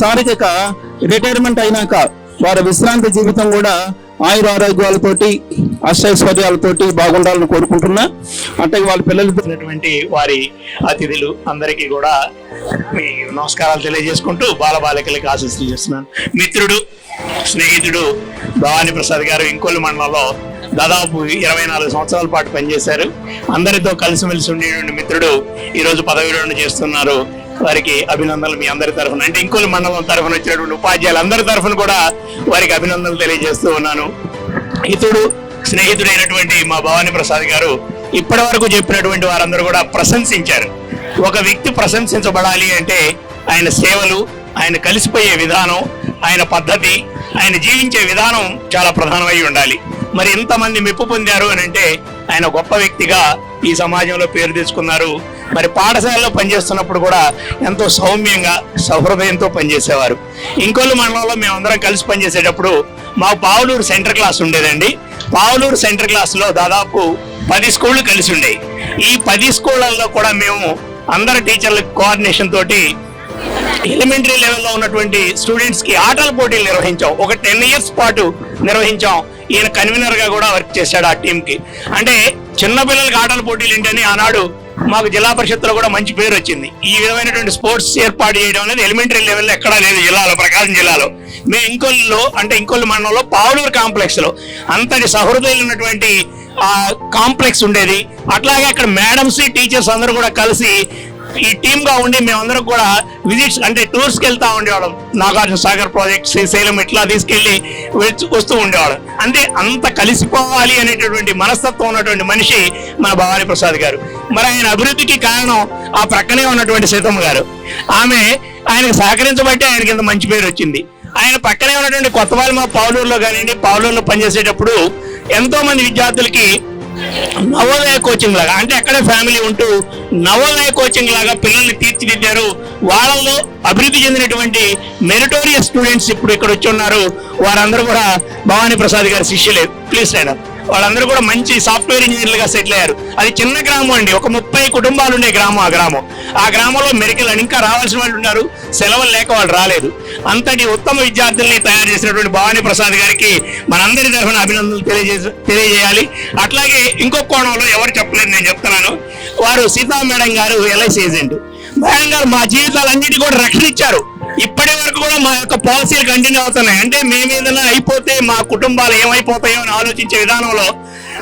సార్కి రిటైర్మెంట్ అయినాక వారి విశ్రాంతి జీవితం కూడా ఆయుర ఆరోగ్యాలతోటి, అష్టైశ్వర్యాలతోటి బాగుండాలని కోరుకుంటున్నా. అంటే వాళ్ళ పిల్లలతో వారి అతిథులు అందరికీ కూడా మీ నమస్కారాలు తెలియజేసుకుంటూ బాలబాలికలకి ఆశీస్సులు చేస్తున్నాను. మిత్రుడు, స్నేహితుడు భవానీ ప్రసాద్ గారు ఇంకొల్లు మండలంలో దాదాపు 24 సంవత్సరాల పాటు పనిచేశారు. అందరితో కలిసిమెలిసి ఉండేటువంటి మిత్రుడు ఈరోజు పదవి విరమణ చేస్తున్నారు. వారికి అభినందనలు మీ అందరి తరఫున, అంటే ఇంకొల్లు మండలం తరఫున వచ్చినటువంటి ఉపాధ్యాయులు అందరి తరఫున కూడా వారికి అభినందనలు తెలియజేస్తూ ఉన్నాను. హితుడు, స్నేహితుడైనటువంటి మా భవానీ ప్రసాద్ గారు ఇప్పటి వరకు చెప్పినటువంటి వారందరూ కూడా ప్రశంసించారు. ఒక వ్యక్తి ప్రశంసించబడాలి అంటే ఆయన సేవలు, ఆయన కలిసిపోయే విధానం, ఆయన పద్ధతి, ఆయన జీవించే విధానం చాలా ప్రధానమై ఉండాలి. మరి ఎంతమంది మెప్పు పొందారు అని అంటే ఆయన గొప్ప వ్యక్తిగా ఈ సమాజంలో పేరు తెచ్చుకున్నారు. మరి పాఠశాలలో పనిచేస్తున్నప్పుడు కూడా ఎంతో సౌమ్యంగా, సౌహృదయంతో పనిచేసేవారు. ఇంకొల్లు మండలంలో మేమందరం కలిసి పనిచేసేటప్పుడు మా పావులూరు సెంటర్ క్లాస్ ఉండేదండి. పావులూరు సెంటర్ క్లాస్లో దాదాపు 10 స్కూళ్ళు కలిసి ఉండేవి. ఈ 10 స్కూళ్ళల్లో కూడా మేము అందరు టీచర్ల కోఆర్డినేషన్ తోటి ఎలిమెంటరీ లెవెల్లో ఉన్నటువంటి స్టూడెంట్స్ కి ఆటల పోటీలు నిర్వహించాం. ఒక 10 ఇయర్స్ పాటు నిర్వహించాం. ఈయన కన్వీనర్ గా కూడా వర్క్ చేశాడు ఆ టీం కి. అంటే చిన్నపిల్లలకి ఆటల పోటీలు ఏంటని ఆనాడు మాకు జిల్లా పరిషత్తులో కూడా మంచి పేరు వచ్చింది. ఈ విధమైనటువంటి స్పోర్ట్స్ ఏర్పాటు చేయడం అనేది ఎలిమెంటరీ లెవెల్లో ఎక్కడా లేదు జిల్లాలో, ప్రకాశం జిల్లాలో. మేము ఇంకొల్లు మండలంలో పావులూరు కాంప్లెక్స్ లో అంతటి సహృదయులు ఉన్నటువంటి కాంప్లెక్స్ ఉండేది. అట్లాగే అక్కడ మేడమ్స్, టీచర్స్ అందరూ కూడా కలిసి ఈ టీమ్ గా ఉండి మేమందరం కూడా విజిట్స్ అంటే టూర్స్ కి వెళ్తా ఉండేవాళ్ళం. నాగార్జున సాగర్ ప్రాజెక్ట్, శ్రీశైలం ఇట్లా తీసుకెళ్లి వస్తూ ఉండేవాళ్ళం. అంటే అంత కలిసిపోవాలి అనేటటువంటి మనస్తత్వం ఉన్నటువంటి మనిషి మన భవానీ ప్రసాద్ గారు. మరి ఆయన అభివృద్ధికి కారణం ఆ ప్రక్కనే ఉన్నటువంటి సీతమ్మ గారు. ఆయనకు సహకరించబట్టి ఆయనకి ఇంత మంచి పేరు వచ్చింది. ఆయన పక్కనే ఉన్నటువంటి కొత్తవాళ్ళు మా పావులూరులో కానివ్వండి, పావులూరులో పనిచేసేటప్పుడు ఎంతో మంది విద్యార్థులకి నవోదయ కోచింగ్ లాగా, అంటే అక్కడే ఫ్యామిలీ ఉంటూ నవోదయ కోచింగ్ లాగా పిల్లల్ని తీర్చిదిద్దారు. వాళ్ళలో అభివృద్ధి చెందినటువంటి మెరిటోరియస్ స్టూడెంట్స్ ఇప్పుడు ఇక్కడ వచ్చి ఉన్నారు. వారందరూ కూడా భవానీ ప్రసాద్ గారి శిష్యులే. Please rider. వాళ్ళందరూ కూడా మంచి సాఫ్ట్వేర్ ఇంజనీర్లుగా సెటిల్ అయ్యారు. అది చిన్న గ్రామం అండి, ఒక 30 కుటుంబాలు ఉండే గ్రామం. ఆ గ్రామంలో మెడికల్ అని ఇంకా రావాల్సిన వాళ్ళు ఉన్నారు, సెలవులు లేక వాళ్ళు రాలేదు. అంతటి ఉత్తమ విద్యార్థుల్ని తయారు చేసినటువంటి భవానీ ప్రసాద్ గారికి మనందరి తరఫున అభినందనలు తెలియజేయాలి. అట్లాగే ఇంకొక కోణంలో ఎవరు చెప్పలేదు, నేను చెప్తున్నాను. వారు సీతా మేడం గారు LIC ఏజెంట్. మేడం గారు మా జీవితాలన్నిటి కూడా రక్షణ ఇచ్చారు. ఇప్పటి వరకు కూడా మా యొక్క పాలసీలు కంటిన్యూ అవుతున్నాయి. అంటే మేమేదైనా అయిపోతే మా కుటుంబాలు ఏమైపోతాయో అని ఆలోచించే విధానంలో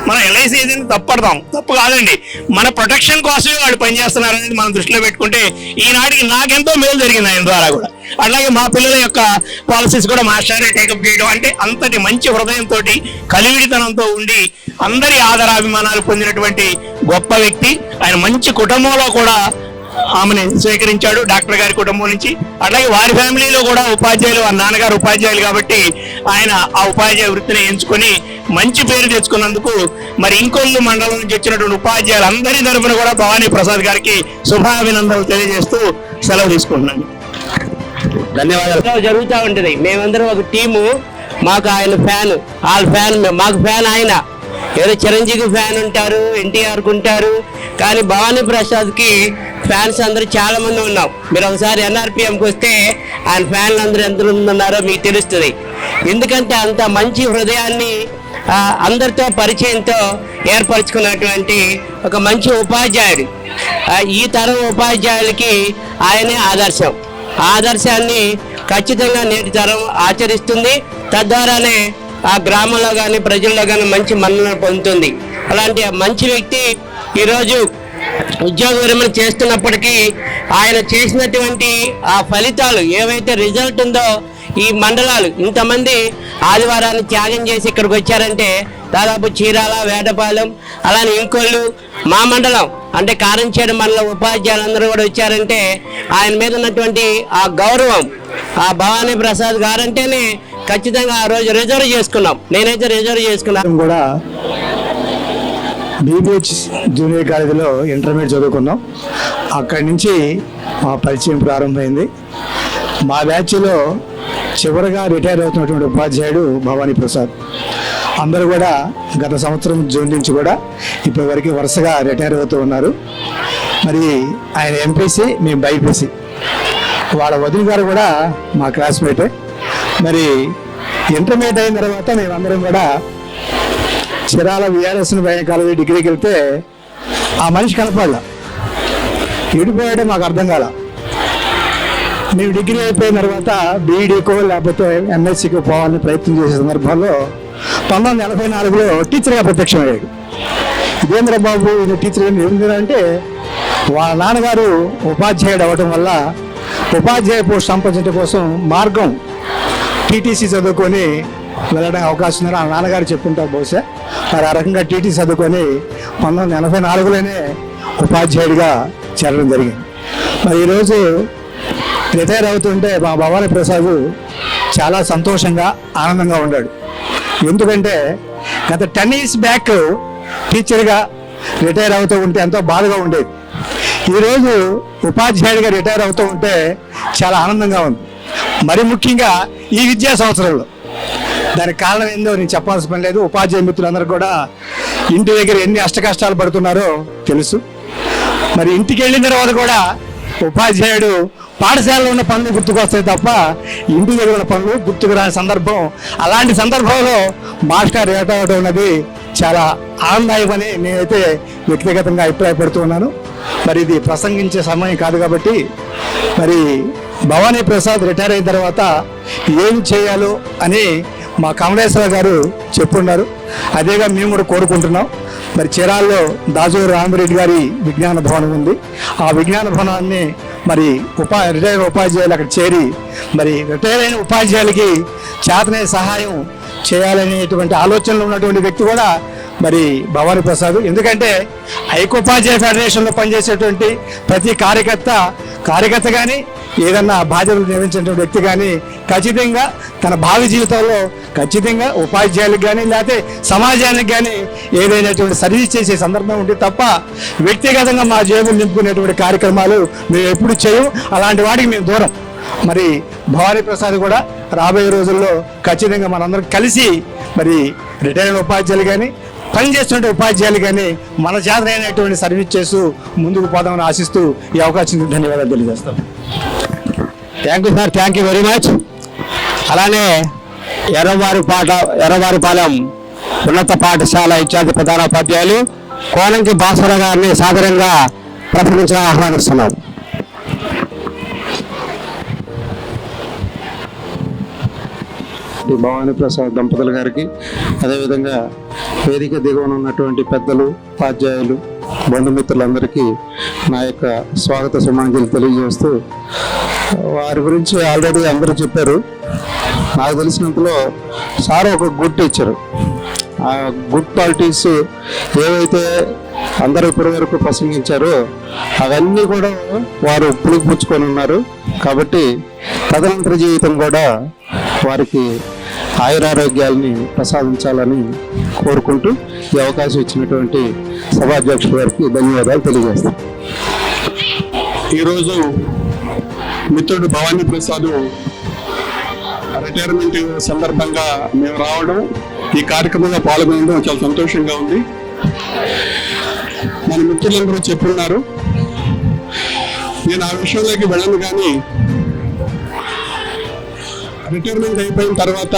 మనం LIC ఏజెంట్ తప్పు కాదండి. మన ప్రొటెక్షన్ కోసమే వాళ్ళు పనిచేస్తున్నారు అనేది మనం దృష్టిలో పెట్టుకుంటే ఈనాటికి నాకెంతో మేలు జరిగింది ఆయన ద్వారా కూడా. అలాగే మా పిల్లల యొక్క పాలసీస్ కూడా మాస్టరే టేకప్ చేయడం, అంటే అంతటి మంచి హృదయంతో, కలివిడితనంతో ఉండి అందరి ఆదరాభిమానాలు పొందినటువంటి గొప్ప వ్యక్తి. ఆయన మంచి కుటుంబంలో కూడా ఆమెను స్వీకరించాడు, డాక్టర్ గారి కుటుంబం నుంచి. అట్లాగే వారి ఫ్యామిలీలో కూడా ఉపాధ్యాయులు, వారి నాన్నగారు ఉపాధ్యాయులు కాబట్టి ఆయన ఆ ఉపాధ్యాయ వృత్తిని ఎంచుకొని మంచి పేరు తెచ్చుకున్నందుకు మరి ఇంకొల్లు మండలం నుంచి వచ్చినటువంటి ఉపాధ్యాయులు అందరి తరఫున కూడా భవానీ ప్రసాద్ గారికి శుభాభినందనలు తెలియజేస్తూ సెలవు తీసుకుంటున్నాను. ధన్యవాదాలు. జరుగుతూ ఉంటుంది. మేమందరం ఒక టీము. మాకు ఆయన ఫ్యాన్, వాళ్ళ ఫ్యాన్, మాకు ఫ్యాన్ ఆయన. ఏదో చిరంజీవి ఫ్యాన్ ఉంటారు, ఎన్టీఆర్కి ఉంటారు, కానీ భవానీ ప్రసాద్కి ఫ్యాన్స్ అందరూ చాలా మంది ఉన్నాం. మీరు ఒకసారి ఎన్ఆర్పిఎంకి వస్తే ఆయన ఫ్యాన్లు అందరూ ఎంత ఉన్నారో మీకు తెలుస్తుంది. ఎందుకంటే అంత మంచి హృదయాన్ని అందరితో పరిచయంతో ఏర్పరచుకున్నటువంటి ఒక మంచి ఉపాధ్యాయుడు. ఈ తరం ఉపాధ్యాయులకి ఆయనే ఆదర్శం. ఆ ఆదర్శాన్ని ఖచ్చితంగా నేటి తరం ఆచరిస్తుంది. తద్వారానే ఆ గ్రామంలో కానీ ప్రజల్లో కానీ మంచి మన్నన పొందుతుంది. అలాంటి మంచి వ్యక్తి ఈరోజు ఉద్యోగ విరమణ చేస్తున్నప్పటికీ ఆయన చేసినటువంటి ఆ ఫలితాలు ఏవైతే రిజల్ట్ ఉందో, ఈ మండలాలు ఇంతమంది ఆదివారాన్ని త్యాగం చేసి ఇక్కడికి వచ్చారంటే దాదాపు చీరాల, వేటపాలెం, అలానే ఇంకొల్లు, మా మండలం అంటే కారంచేడు మండలం ఉపాధ్యాయులందరూ కూడా వచ్చారంటే ఆయన మీద ఉన్నటువంటి ఆ గౌరవం, ఆ భవానీ ప్రసాద్ గారంటేనే ఖచ్చితంగా ఆ రోజు రిజర్వ్ చేసుకున్నాం. నేనైతే రిజర్వ్ చేసుకున్నాను కూడా. బీబీహెచ్ జూనియర్ కాలేజీలో ఇంటర్మీడియట్ చదువుకున్నాం. అక్కడి నుంచి మా పరిచయం ప్రారంభమైంది. మా బ్యాచ్లో చివరిగా రిటైర్ అవుతున్నటువంటి ఉపాధ్యాయుడు భవానీ ప్రసాద్. అందరూ కూడా గత సంవత్సరం జూన్ నుంచి కూడా ఇప్పటి వరకు వరుసగా రిటైర్ అవుతూ ఉన్నారు. మరి ఆయన ఎంపీసీ, మేము బైపీసీ. వాళ్ళ వదిన గారు కూడా మా క్లాస్మేటే. మరి ఇంటర్మీడియట్ అయిన తర్వాత మేమందరం కూడా చిరాల విఆర్ఎస్ కాలేజీ డిగ్రీకి వెళ్తే ఆ మనిషి కనపడలా, విడిపోయాడే మాకు అర్థం కాల. మేము డిగ్రీ అయిపోయిన తర్వాత బీఈడీకో లేకపోతే ఎంఎస్సీకో పోవాలని ప్రయత్నం చేసే సందర్భంలో 1984లో టీచర్గా ప్రత్యక్షమయ్యాడు. ఇదేంద్ర బాబు ఇది టీచర్ ఏంటంటే వాళ్ళ నాన్నగారు ఉపాధ్యాయుడు అవ్వటం వల్ల ఉపాధ్యాయ పోస్ట్ సంపాదించడం కోసం మార్గం టీటీసీ చదువుకొని వెళ్ళడానికి అవకాశం ఉందని వాళ్ళ నాన్నగారు చెప్పుంటారు బహుశా. మరి ఆ రకంగా టీటీసీ చదువుకొని 1984లోనే ఉపాధ్యాయుడిగా చేరడం జరిగింది. మరి ఈరోజు రిటైర్ అవుతుంటే మా భవానీ ప్రసాద్ చాలా సంతోషంగా ఆనందంగా ఉన్నాడు. ఎందుకంటే గత 10 years బ్యాక్ టీచర్గా రిటైర్ అవుతూ ఉంటే ఎంతో బాధగా ఉండేది. ఈరోజు ఉపాధ్యాయుడిగా రిటైర్ అవుతూ ఉంటే చాలా ఆనందంగా ఉంది. మరి ముఖ్యంగా ఈ విద్యా సంవత్సరంలో. దానికి కారణం ఏందో నేను చెప్పాల్సిన పని లేదు. ఉపాధ్యాయ మిత్రులందరూ కూడా ఇంటి దగ్గర ఎన్ని అష్టకష్టాలు పడుతున్నారో తెలుసు. మరి ఇంటికి వెళ్ళిన తర్వాత కూడా ఉపాధ్యాయుడు పాఠశాలలో ఉన్న పనులు గుర్తుకొస్తాయి తప్ప ఇంటి దగ్గర ఉన్న పనులు గుర్తుకు రాని సందర్భం. అలాంటి సందర్భంలో మాస్టర్ రిటైర్ అవడం ఉన్నది చాలా ఆనందదాయకమని నేనైతే వ్యక్తిగతంగా అభిప్రాయపడుతూ ఉన్నాను. మరి ఇది ప్రసంగించే సమయం కాదు కాబట్టి మరి భవానీ ప్రసాద్ రిటైర్ అయిన తర్వాత ఏం చేయాలో అని మా కమలేశ్వర గారు చెప్పున్నారు. అదేగా మేము కూడా కోరుకుంటున్నాం. మరి చీరాల్లో దాజూరు రామిరెడ్డి గారి విజ్ఞాన భవనం ఉంది. ఆ విజ్ఞాన భవనాన్ని మరి రిటైర్ ఉపాధ్యాయులు అక్కడ చేరి మరి రిటైర్ అయిన ఉపాధ్యాయులకి చేతనే సహాయం చేయాలనేటువంటి ఆలోచనలో ఉన్నటువంటి వ్యక్తి కూడా మరి భవానీ ప్రసాద్. ఎందుకంటే ఐకోపాధ్యాయ ఫెడరేషన్లో పనిచేసేటువంటి ప్రతి కార్యకర్త కానీ ఏదన్నా బాధ్యతలు నిర్వహించినటువంటి వ్యక్తి కానీ ఖచ్చితంగా తన భావి జీవితంలో ఖచ్చితంగా ఉపాధ్యాయులకు కానీ లేకపోతే సమాజానికి కానీ ఏదైనటువంటి సర్వీస్ చేసే సందర్భం ఉంటే తప్ప వ్యక్తిగతంగా మా జేబులు నింపుకునేటువంటి కార్యక్రమాలు మేము ఎప్పుడు చేయం. అలాంటి వాటికి మేము దూరం. మరి భవానీ ప్రసాద్ కూడా రాబోయే రోజుల్లో ఖచ్చితంగా మనందరం కలిసి మరి రిటైర్ ఉపాధ్యాయులు కానీ పనిచేస్తున్న ఉపాధ్యాయులు కానీ మన చేతనైనటువంటి సర్వీస్ చేస్తూ ముందుకు పోదామని ఆశిస్తూ ఈ అవకాశం ధన్యవాదాలు తెలియజేస్తాం. Thank you sir, thank you very much. అలానే ఎర్రవారిపాలెం ఉన్నత పాఠశాల ఇన్ఛార్జి ప్రధానోపాధ్యాయులు కోనంకి భాస్కర గారిని సాదరంగా ప్రసంగించగా ఆహ్వానిస్తున్నాం. భవానీ ప్రసాద్ దంపతుల గారికి, అదేవిధంగా వేదిక దిగువన ఉన్నటువంటి పెద్దలు, ఉపాధ్యాయులు, బంధుమిత్రులందరికీ నా యొక్క స్వాగత సుమాంజలి తెలియజేస్తూ, వారి గురించి ఆల్రెడీ అందరూ చెప్పారు. నాకు తెలిసినంతలో సార్ ఒక గుడ్ టీచర్. ఆ గుడ్ క్వాలిటీస్ ఏవైతే అందరూ ఇప్పటి వరకు ప్రసంగించారో అవన్నీ కూడా వారు పుచ్చుకొని ఉన్నారు. కాబట్టి తదనంతర జీవితం కూడా వారికి ఆయురారోగ్యాలని ప్రసాదించాలని కోరుకుంటూ ఈ అవకాశం ఇచ్చినటువంటి సభాధ్యక్షుల గారికి ధన్యవాదాలు తెలియజేస్తాం. ఈరోజు మిత్రుడు భవానీ ప్రసాద్ రిటైర్మెంట్ సందర్భంగా మేము రావడం ఈ కార్యక్రమంలో పాల్గొనడం చాలా సంతోషంగా ఉంది. మన మిత్రులందరూ చెప్పున్నారు, నేను ఆ విషయంలోకి వెళ్ళను. కానీ రిటైర్మెంట్ అయిపోయిన తర్వాత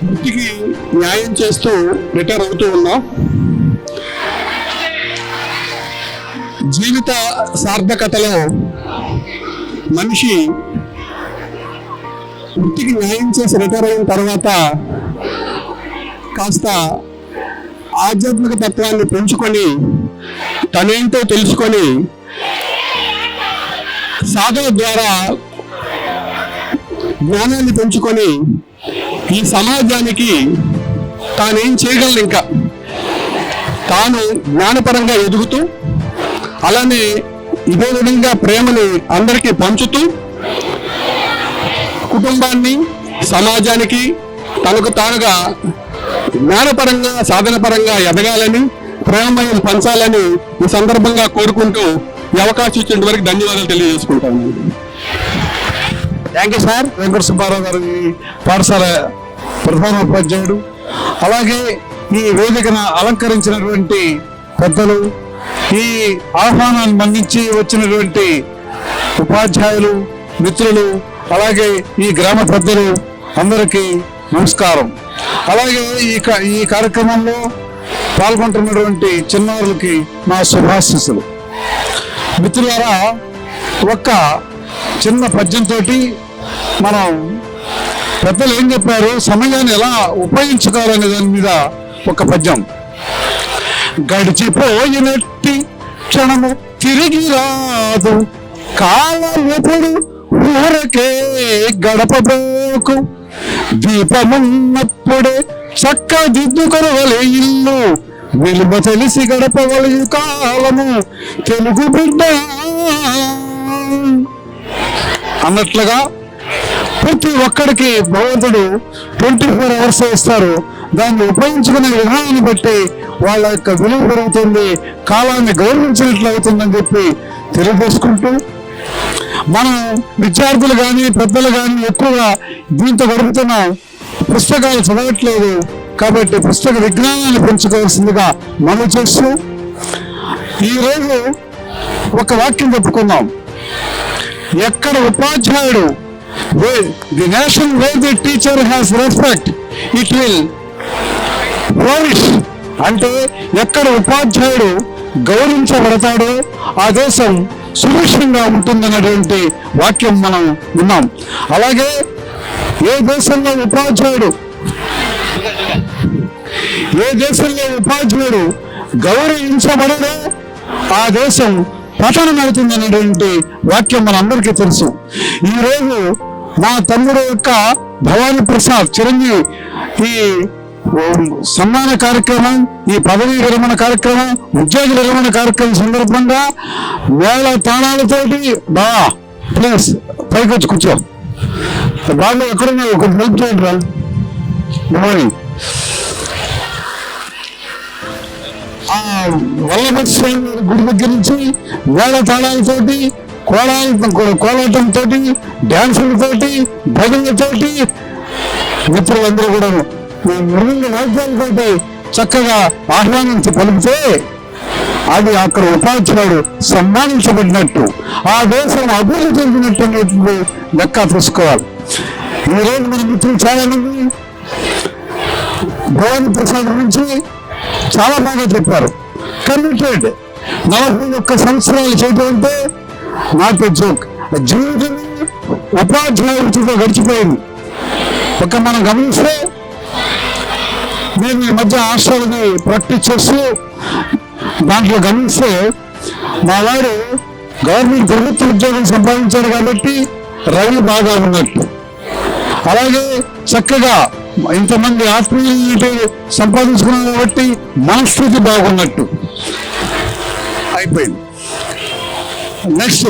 వృత్తికి న్యాయం చేస్తూ రిటైర్ అవుతూ ఉన్నాం. జీవిత సార్థకతలో మనిషి వృత్తికి న్యాయం చేసి రిటైర్ అయిన తర్వాత కాస్త ఆధ్యాత్మిక తత్వాన్ని పెంచుకొని తనేంటో తెలుసుకొని సాధన ద్వారా జ్ఞానాన్ని పెంచుకొని ఈ సమాజానికి తానేం చేయగలను, ఇంకా తాను జ్ఞానపరంగా ఎదుగుతూ అలానే ఇదే విధంగా ప్రేమని అందరికీ పంచుతూ కుటుంబాన్ని సమాజానికి తనకు తానుగా జ్ఞానపరంగా సాధనపరంగా ఎదగాలని ప్రేమమయం పంచాలని ఈ సందర్భంగా కోరుకుంటూ ఈ అవకాశం ఇచ్చిన వరకు ధన్యవాదాలు తెలియజేసుకుంటాను. Thank you sir. Venkata Subbarao గారు ఈ పాఠశాల ప్రధాన ఉపాధ్యాయుడు. అలాగే ఈ వేదికను అలంకరించినటువంటి పెద్దలు, ఈ ఆహ్వానాన్ని మన్నించి వచ్చినటువంటి ఉపాధ్యాయులు, మిత్రులు, అలాగే ఈ గ్రామ పెద్దలు అందరికీ నమస్కారం. అలాగే ఈ కార్యక్రమంలో పాల్గొంటున్నటువంటి చిన్నారులకి నా శుభాశీస్సులు. మిత్రులారా, ఒక్క చిన్న పద్యంతో మనం పెద్దలు ఏం చెప్పారు, సమయాన్ని ఎలా ఉపయోగించుకోవాలనే దాని మీద ఒక పద్యం. గడిచిపోయినట్టి క్షణము తిరిగి రాదు, కాలం ఎప్పుడు ఊరకే గడపబోకు, దీపమున్నప్పుడే చక్క దిద్దుకొనవలే ఇల్లు, విలువ తెలిసి గడపవలయు కాలము తెలుగు బిడ్డ అన్నట్లుగా ప్రతి ఒక్కడికి భగవంతుడు 24 hours ఇస్తారు. దాన్ని ఉపయోగించుకునే విధానాన్ని బట్టి వాళ్ళ యొక్క విలువ పెరుగుతుంది, కాలాన్ని గౌరవించినట్లు అవుతుందని చెప్పి తెలియజేసుకుంటూ, మనం విద్యార్థులు కానీ పెద్దలు కానీ ఎక్కువగా దీంతో గడుపుతున్నాం, పుస్తకాలు చదవట్లేదు. కాబట్టి పుస్తక విజ్ఞానాన్ని పెంచుకోవాల్సిందిగా మనం చేస్తూ ఈరోజు ఒక వాక్యం చెప్పుకుందాం. ఎక్కడ ఉపాధ్యాయుడు the nation wear the teacher has respect it will flourish. అంటే ఎక్కడ ఉపాధ్యాయుడు గౌరవించబడతాడో ఆ దేశం సుభిక్షంగా ఉంటుందన్నటువంటి వాక్యం మనం విన్నాం. అలాగే ఏ దేశంలో ఉపాధ్యాయుడు గౌరవించబడదో ఆ దేశం పతనం అవుతుందనేటువంటి వాక్యం మనందరికీ తెలుసు. ఈరోజు మా తమ్ముడు యొక్క భవానీ ప్రసాద్ చిరంజీవి ఈ సన్మాన కార్యక్రమం, ఈ పదవీ విరమణ కార్యక్రమం, ఉద్యోగ విరమణ కార్యక్రమం సందర్భంగా వేల తాళాలతోటి బాగా ప్లీజ్ పైకి వచ్చి కూర్చో, బాగా ఎక్కడున్నా ఒక హెల్ప్ చేయండి రా. వల్లభద్ర స్వామి గుడి దగ్గర నుంచి వేల తాళాలతోటి, కోలాటంతో, డ్యాన్సులతోటి, భజనలతోటి మిత్రులందరూ కూడా మృదంగ వాద్యాలతోటి చక్కగా ఆహ్వానించి పలికితే అది అక్కడ ఉపాధ్యాయుడు సన్మానించబడినట్టు, ఆ దేశం అభివృద్ధి చెందినట్టు అనేది లెక్క తీసుకోవాలి. ఈరోజు మన మిత్రులు చాలా మంది భవానీ ప్రసాద్ గురించి చాలా బాగా చెప్పారు. కమిటెడ్ 41 సంవత్సరాలు చేయడం అంటే నాట్ ఎ జోక్. జీవితం ఉపాధ్యాయుడితో గడిచిపోయింది. ఒక మనం గమనిస్తే, నేను ఈ మధ్య హాస్టల్ని ప్రాక్టీస్ చేస్తూ దాంట్లో గమనిస్తే, మా వాడు గవర్నమెంట్ ప్రభుత్వ ఉద్యోగం సంపాదించాడు కాబట్టి రైలు బాగా ఉన్నట్టు, అలాగే చక్కగా ఇంతమంది ఆత్మీయులు సంపాదించుకున్నాం కాబట్టి మనస్థితి బాగున్నట్టు అయిపోయింది. నెక్స్ట్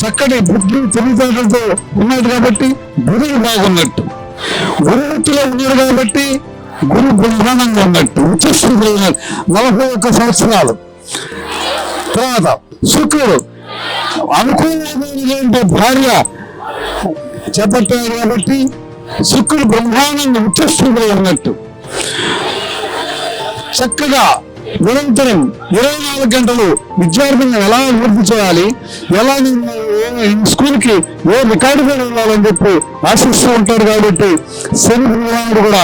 చక్కటి బుద్ధి తెలివితేటలతో ఉన్నాడు కాబట్టి గురువు బాగున్నట్టు, గురువృత్తిలో ఉన్నాడు కాబట్టి గురు బ్రహ్మాండంగా ఉన్నట్టు, ఉచ్చస్థితిలో ఉన్నాడు. 41 సంవత్సరాలు తర్వాత శుక్రుడు అనుకూలమైన భార్య చేపట్టారు కాబట్టి శుక్రుడు బ్రహ్మాండంగా ఉచ్చస్థుడిగా ఉన్నట్టు చక్కగా నిరంతరం 24 గంటలు విద్యార్థులను ఎలా అభివృద్ధి చేయాలి, ఎలా స్కూల్కి ఏ రికార్డు మీద ఉండాలని చెప్పి ఆశిస్తూ ఉంటాడు కాబట్టి శని భగవానుడు కూడా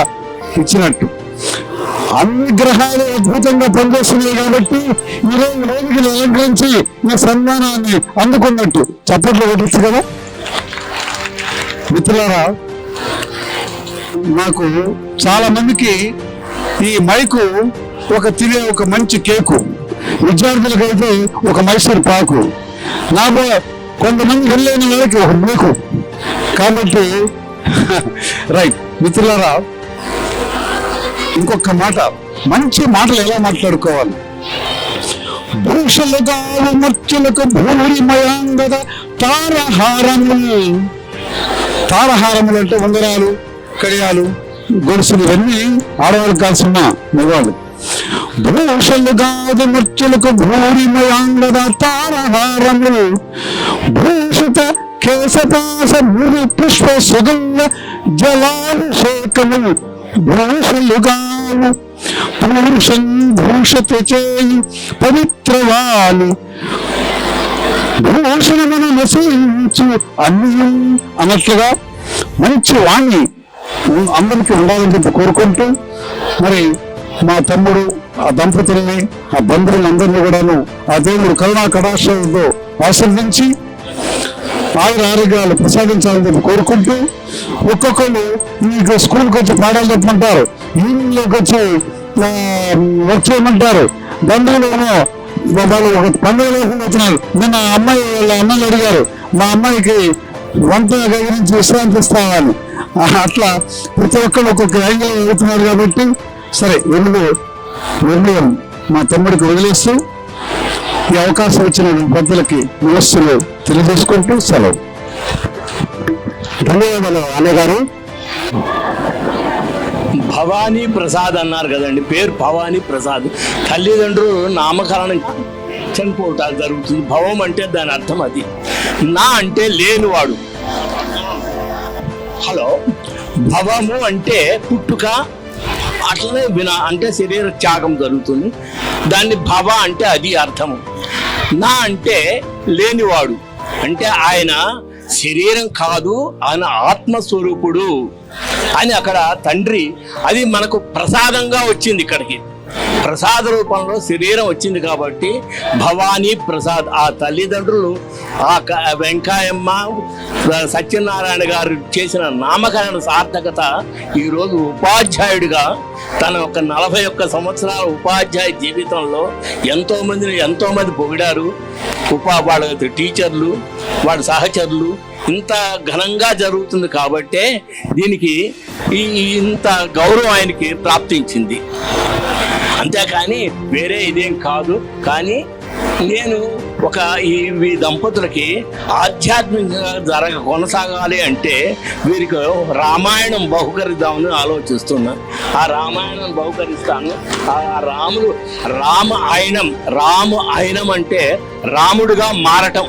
ఇచ్చినట్టు అన్ని గ్రహాలు అద్భుతంగా పనిచేస్తున్నాయి కాబట్టి ఈరోజు రోజుకి అలంకరించి ఈ సన్మానాన్ని అందుకున్నట్టు చప్పట్లు కొట్టచ్చు కదా. మిత్రులారా, నాకు చాలా మందికి ఈ మైకు ఒక మంచి కేకు, విద్యార్థులకైతే ఒక మైసూర్ పాకు, నాకు కొంతమంది వెళ్ళైన వాళ్ళకి ఒక మేకు కాబట్టి రైట్. మిత్రులారా, ఇంకొక మాట, మంచి మాటలు ఎలా మాట్లాడుకోవాలి. భూషలుగా మర్చులకు భూరిమయాంగద తారహారములు. తారహారములు అంటే ఉంగరాలు, కడియాలు, గొలుసులు ఇవన్నీ ఆడవాళ్ళకి కాల్సిన మగవాళ్ళు. భూషలుగాదు మర్చులకు భూరిమయాంగద తారహారములు భూషిత కేశపాస మురి పుష్ప సుగంధ జలాభిషేకములు భూషలుగాను పురుషం భూషత చేయి పవిత్రవాలి భూషణమును నశించు అన్ని అన్నట్లుగా మంచి వాణ్ణి అందరికీ ఉండాలని చెప్పి కోరుకుంటూ, మరి మా తమ్ముడు ఆ దంపతుల్ని ఆ బంధువులందరినీ కూడాను ఆ దేవుడు కరుణా కటాక్షంతో ఆశీర్వదించి ఆరోగ్యాలు ప్రసాదించాలని చెప్పి కోరుకుంటూ, ఒక్కొక్కరు మీకు స్కూల్కి వచ్చి పాఠాలు చెప్పమంటారు, ఈవినింగ్లోకి వచ్చి వర్క్ చేయమంటారు, బంధువులేమో వాళ్ళు ఒక పండుగ లేకుండా వచ్చినారు. నిన్న అమ్మాయి వాళ్ళ అన్నలు అడిగారు, మా అమ్మాయికి వంట గది నుంచి విశ్రాంతి ఇస్తామని. అట్లా ప్రతి ఒక్కరు ఒక్కొక్క యాంగిల్ వెళ్తున్నారు కాబట్టి సరే నిర్ణయం మా తమ్ముడికి వదిలేస్తూ ఈ అవకాశం ఇచ్చిన పెద్దలకి నమస్సులు తెలియజేసుకుంటూ సెలవు. ధన్యవాదాలు అన్నగారు. భవానీ ప్రసాద్ అన్నారు కదండి, పేరు భవానీ ప్రసాద్. తల్లిదండ్రులు నామకరణం చనిపోవటాలు జరుగుతుంది. భవం అంటే దాని అర్థం అది. నా అంటే లేనివాడు. హలో, భవము అంటే పుట్టుక, అట్లనే అంటే శరీర త్యాగం జరుగుతుంది. దాన్ని భవ అంటే అది అర్థము. నా అంటే లేనివాడు, అంటే ఆయన శరీరం కాదు, ఆయన ఆత్మస్వరూపుడు అని అక్కడ తండ్రి, అది మనకు ప్రసాదంగా వచ్చింది. ఇక్కడికి ప్రసాద రూపంలో శరీరం వచ్చింది కాబట్టి భవానీ ప్రసాద్. ఆ తల్లిదండ్రులు ఆ వెంకాయమ్మ సత్యనారాయణ గారు చేసిన నామకరణ సార్థకత ఈరోజు ఉపాధ్యాయుడిగా తన ఒక 41 సంవత్సరాల ఉపాధ్యాయ జీవితంలో ఎంతోమంది పొగిడారు. వాళ్ళ టీచర్లు, వాళ్ళ సహచరులు. ఇంత ఘనంగా జరుగుతుంది కాబట్టే దీనికి ఇంత గౌరవం ఆయనకి ప్రాప్తించింది. అంతేకాని వేరే ఇదేం కాదు. కానీ నేను ఈ దంపతులకి ఆధ్యాత్మికంగా కొనసాగాలి అంటే వీరికి రామాయణం బహుకరిద్దామని ఆలోచిస్తున్నా. ఆ రామాయణం బహుకరిస్తాను. ఆ రామ అయినం అంటే రాముడుగా మారటం.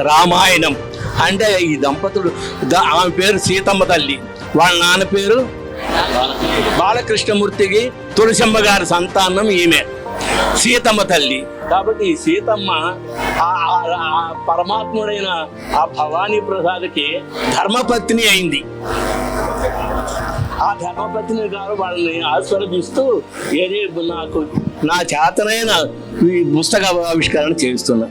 రామాయణం అంటే ఈ దంపతులు, ఆమె పేరు సీతమ్మ తల్లి, వాళ్ళ నాన్న పేరు బాలకృష్ణమూర్తికి తులసమ్మ గారి సంతానం ఈమె సీతమ్మ తల్లి. కాబట్టి ఈ సీతమ్మ పరమాత్ముడైన ఆ భవానీ ప్రసాద్కి ధర్మపత్ని అయింది. ఆ ధర్మపత్ని గారు వాళ్ళని ఆశీర్వదిస్తూ నాకు నా చేతనైన ఈ పుస్తక ఆవిష్కరణ చేస్తున్నా.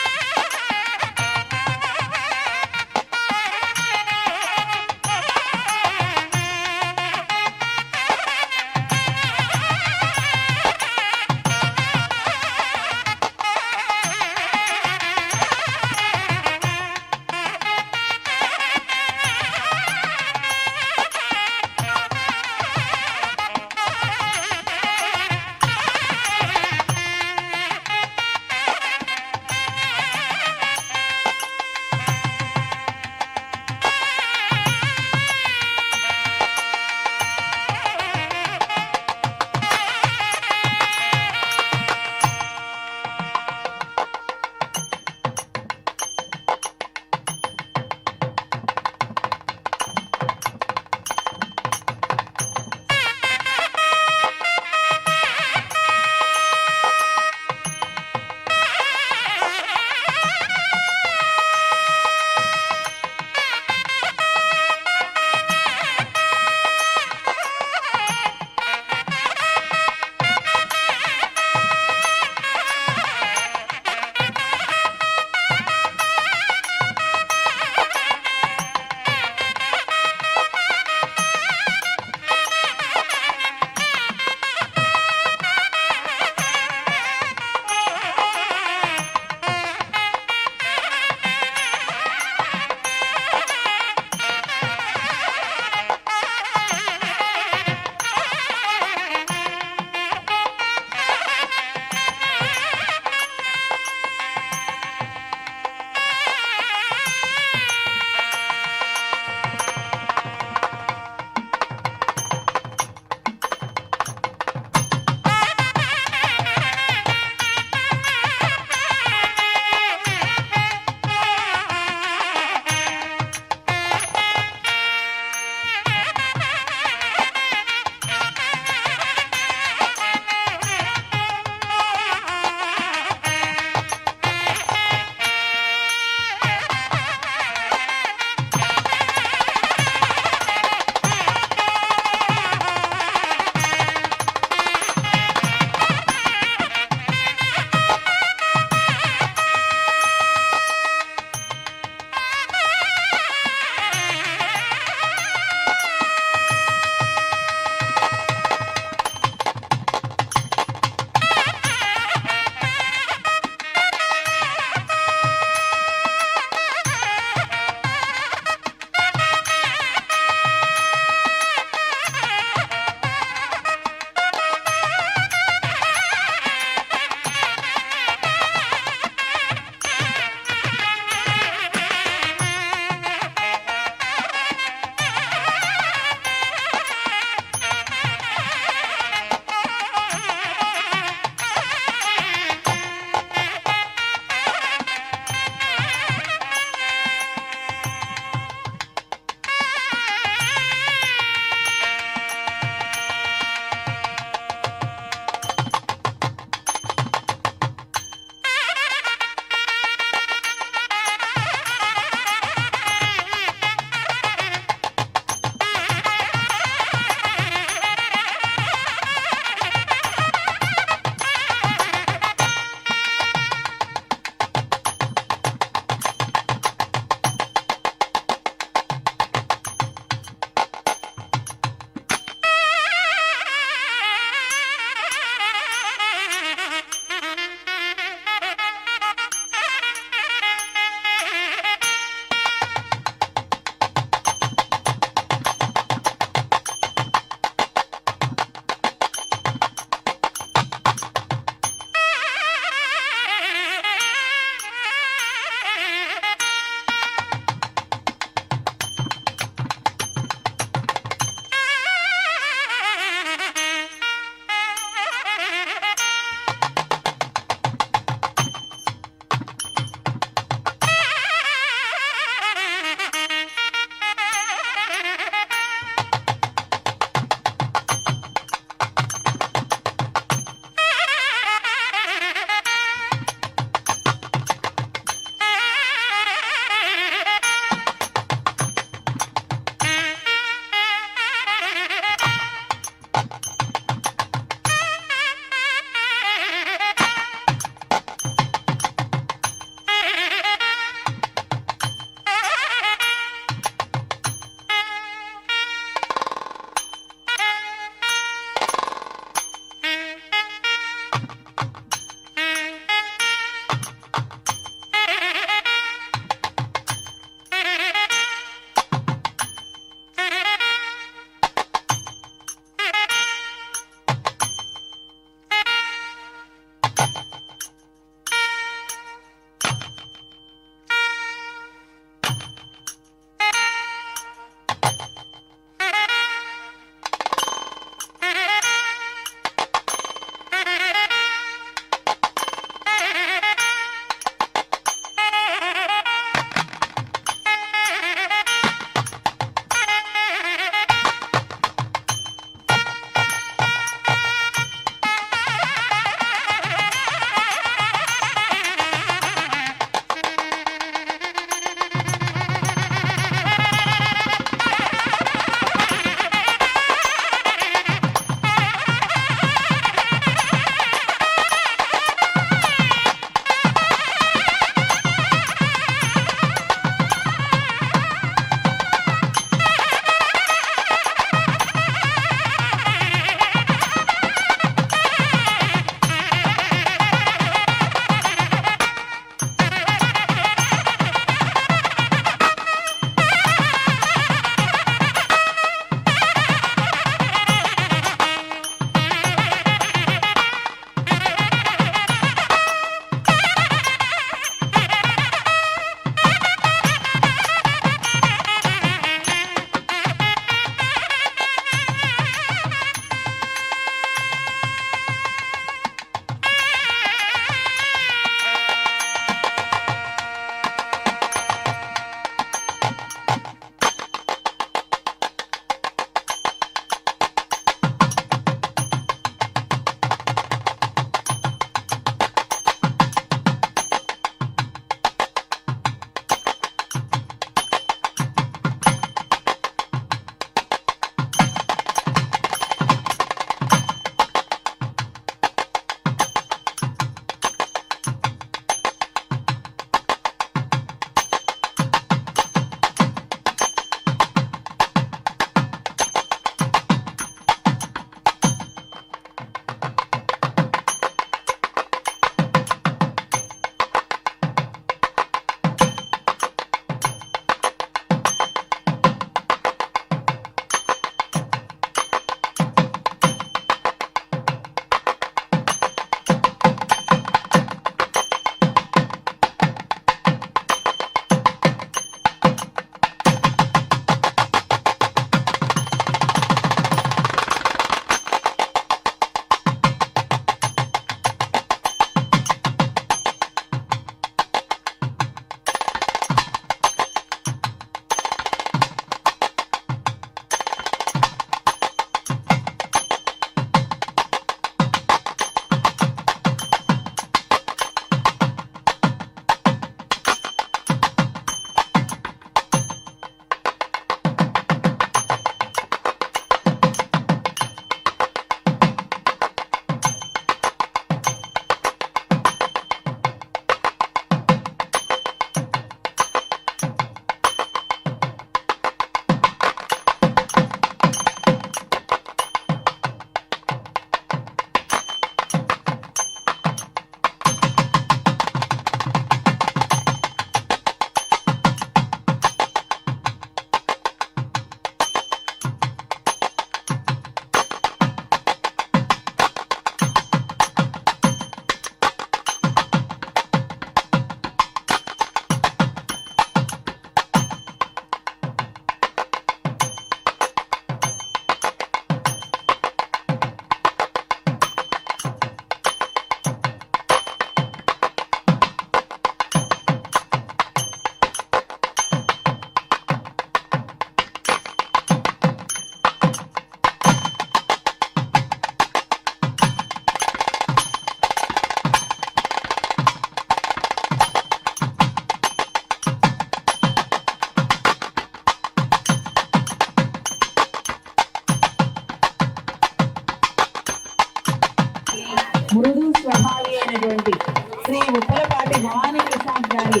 ముల్లపాటి భవానీ ప్రసాద్ గారు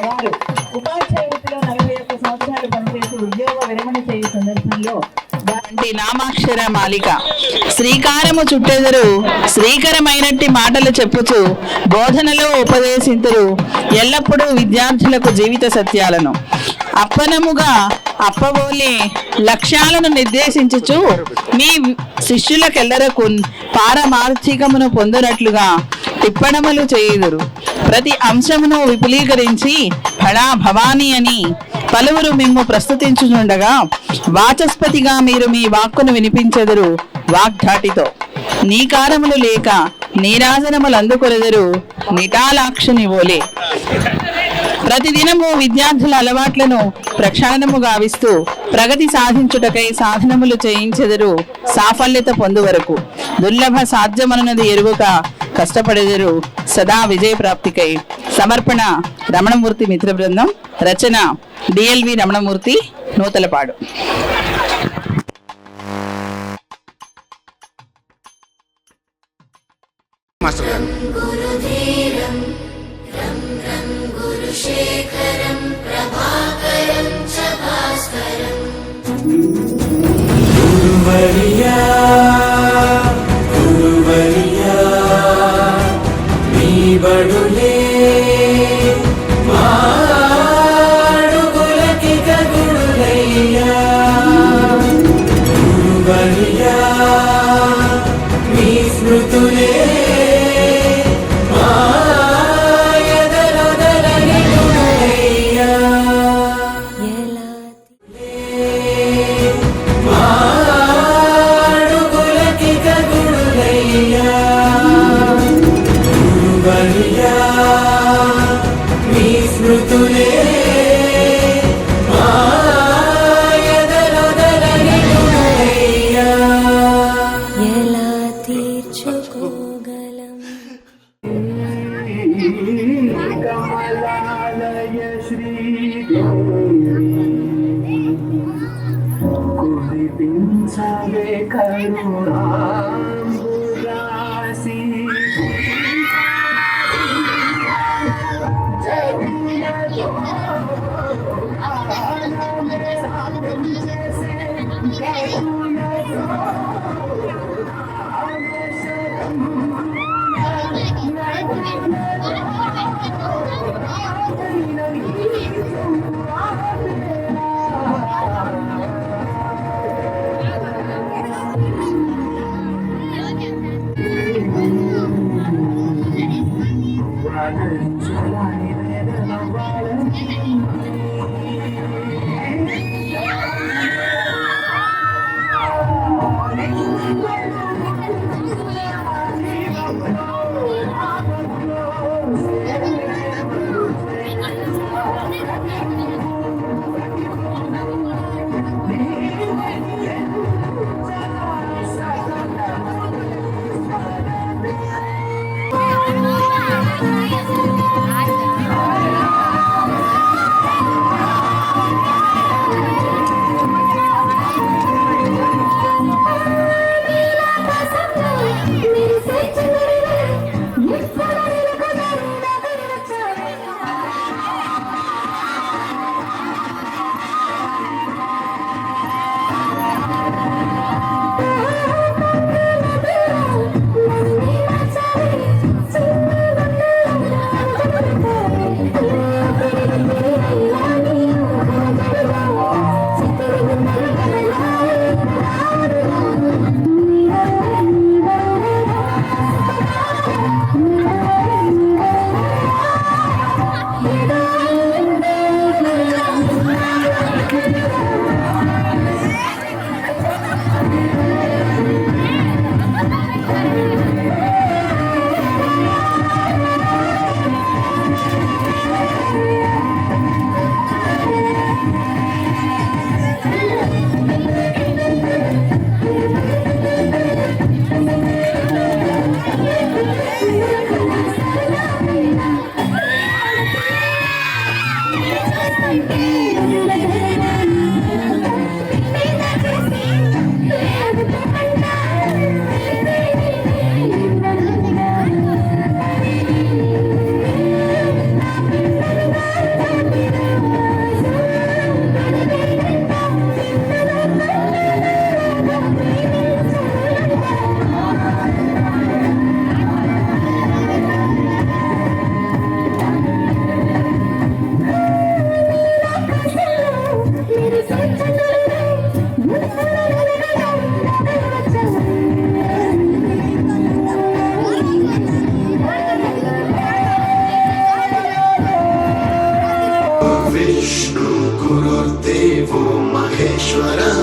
వారు ఉపాధ్యాయ వృత్తిలో 41 సంవత్సరాలు పనిచేసి ఉద్యోగ విరమణ చేయు సందర్భంలో నామాక్షర మాలిక శ్రీకారము చుట్టెదరు శ్రీకరమైనట్టి మాటలు చెప్పుచు బోధనలో ఉపదేశింతురు ఎల్లప్పుడూ విద్యార్థులకు జీవిత సత్యాలను అప్పనముగా అప్పబోలే లక్ష్యాలను నిర్దేశించుచు మీ శిష్యులకెల్లరకు పారమార్థికమును పొందినట్లుగా టిప్పణములు చేయుదురు. ప్రతి అంశమును విపులీకరించి ఫళా భవానీ అని పలువురు మిమ్ము ప్రస్తుతించుచుండగా వాచస్పతిగా మీరు మీ వాక్కును వినిపించెదరు వాగ్ధాటితో. నీకారములు లేక నీరాజనములు అందుకొలెదరు నిటాలాక్షుని ఓలే. ప్రతిదినము విద్యార్థుల అలవాట్లను ప్రక్షాళనము గావిస్తూ ప్రగతి సాధించుటకై సాధనములు చేయించెదరు సాఫల్యత పొందు వరకు. దుర్లభ సాధ్యమనున్నది ఎరుగక కష్టపడెదరు సదా విజయ ప్రాప్తికై. సమర్పణ రమణమూర్తి మిత్ర బృందం. రచన డిఎల్వి రమణమూర్తి, నూతలపాడు. గురుధీరం రం రం గురుశేఖరం ప్రభాకరం చ భాస్కరం గురువర్యా గురువర్యా మీ బడులే మాడుగులకిక గురులయ్యా. గురువర్యా మీ స్మృతులే ఎలా తీర్చుకోగలం కమలాలయ శ్రీ కురిపించవే కరుణాంబురాసి गुरुदेवो महेश्वरः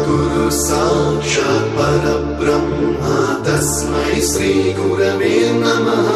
गुरु साक्षात् परब्रह्म तस्मै श्री गुरवे नमः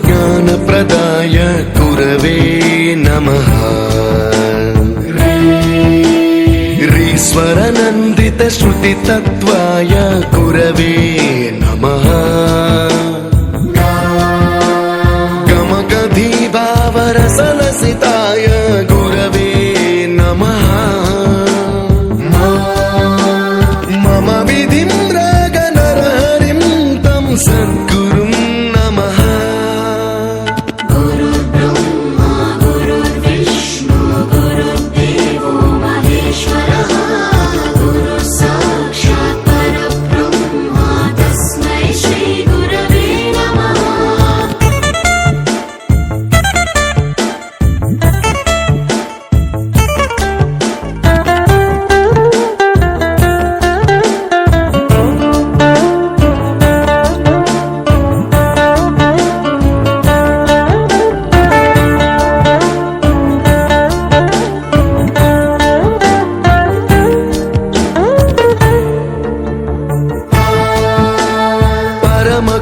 ज्ञानप्रदाय गुरवे नमः रीश्वरनन्दित श्रुतितत्त्वाय गुरवे नमः गमगधीभावरसलसिताय गुरवे नमः मम विधिं रागनरहरिं तं सद्गुरुं नमः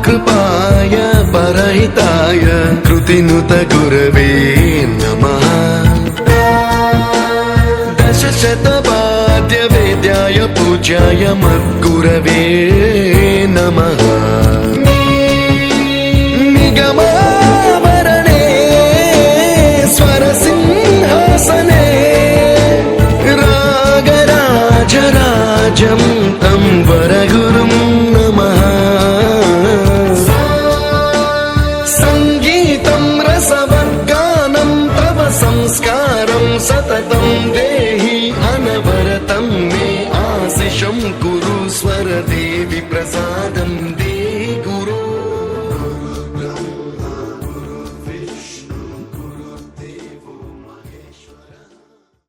कृपाय परहिताय कृतिनुत गुरवे नमः दशशतवाद्य वेद्याय पूज्याय मद्गुरवे नमः निगमावरणे स्वरसिंहासने रागराजराजं तं वरगुरुं नमः संस्कारं सततं देहि अनवरतं मे आशिषं कुरु स्वरदेवि प्रसादं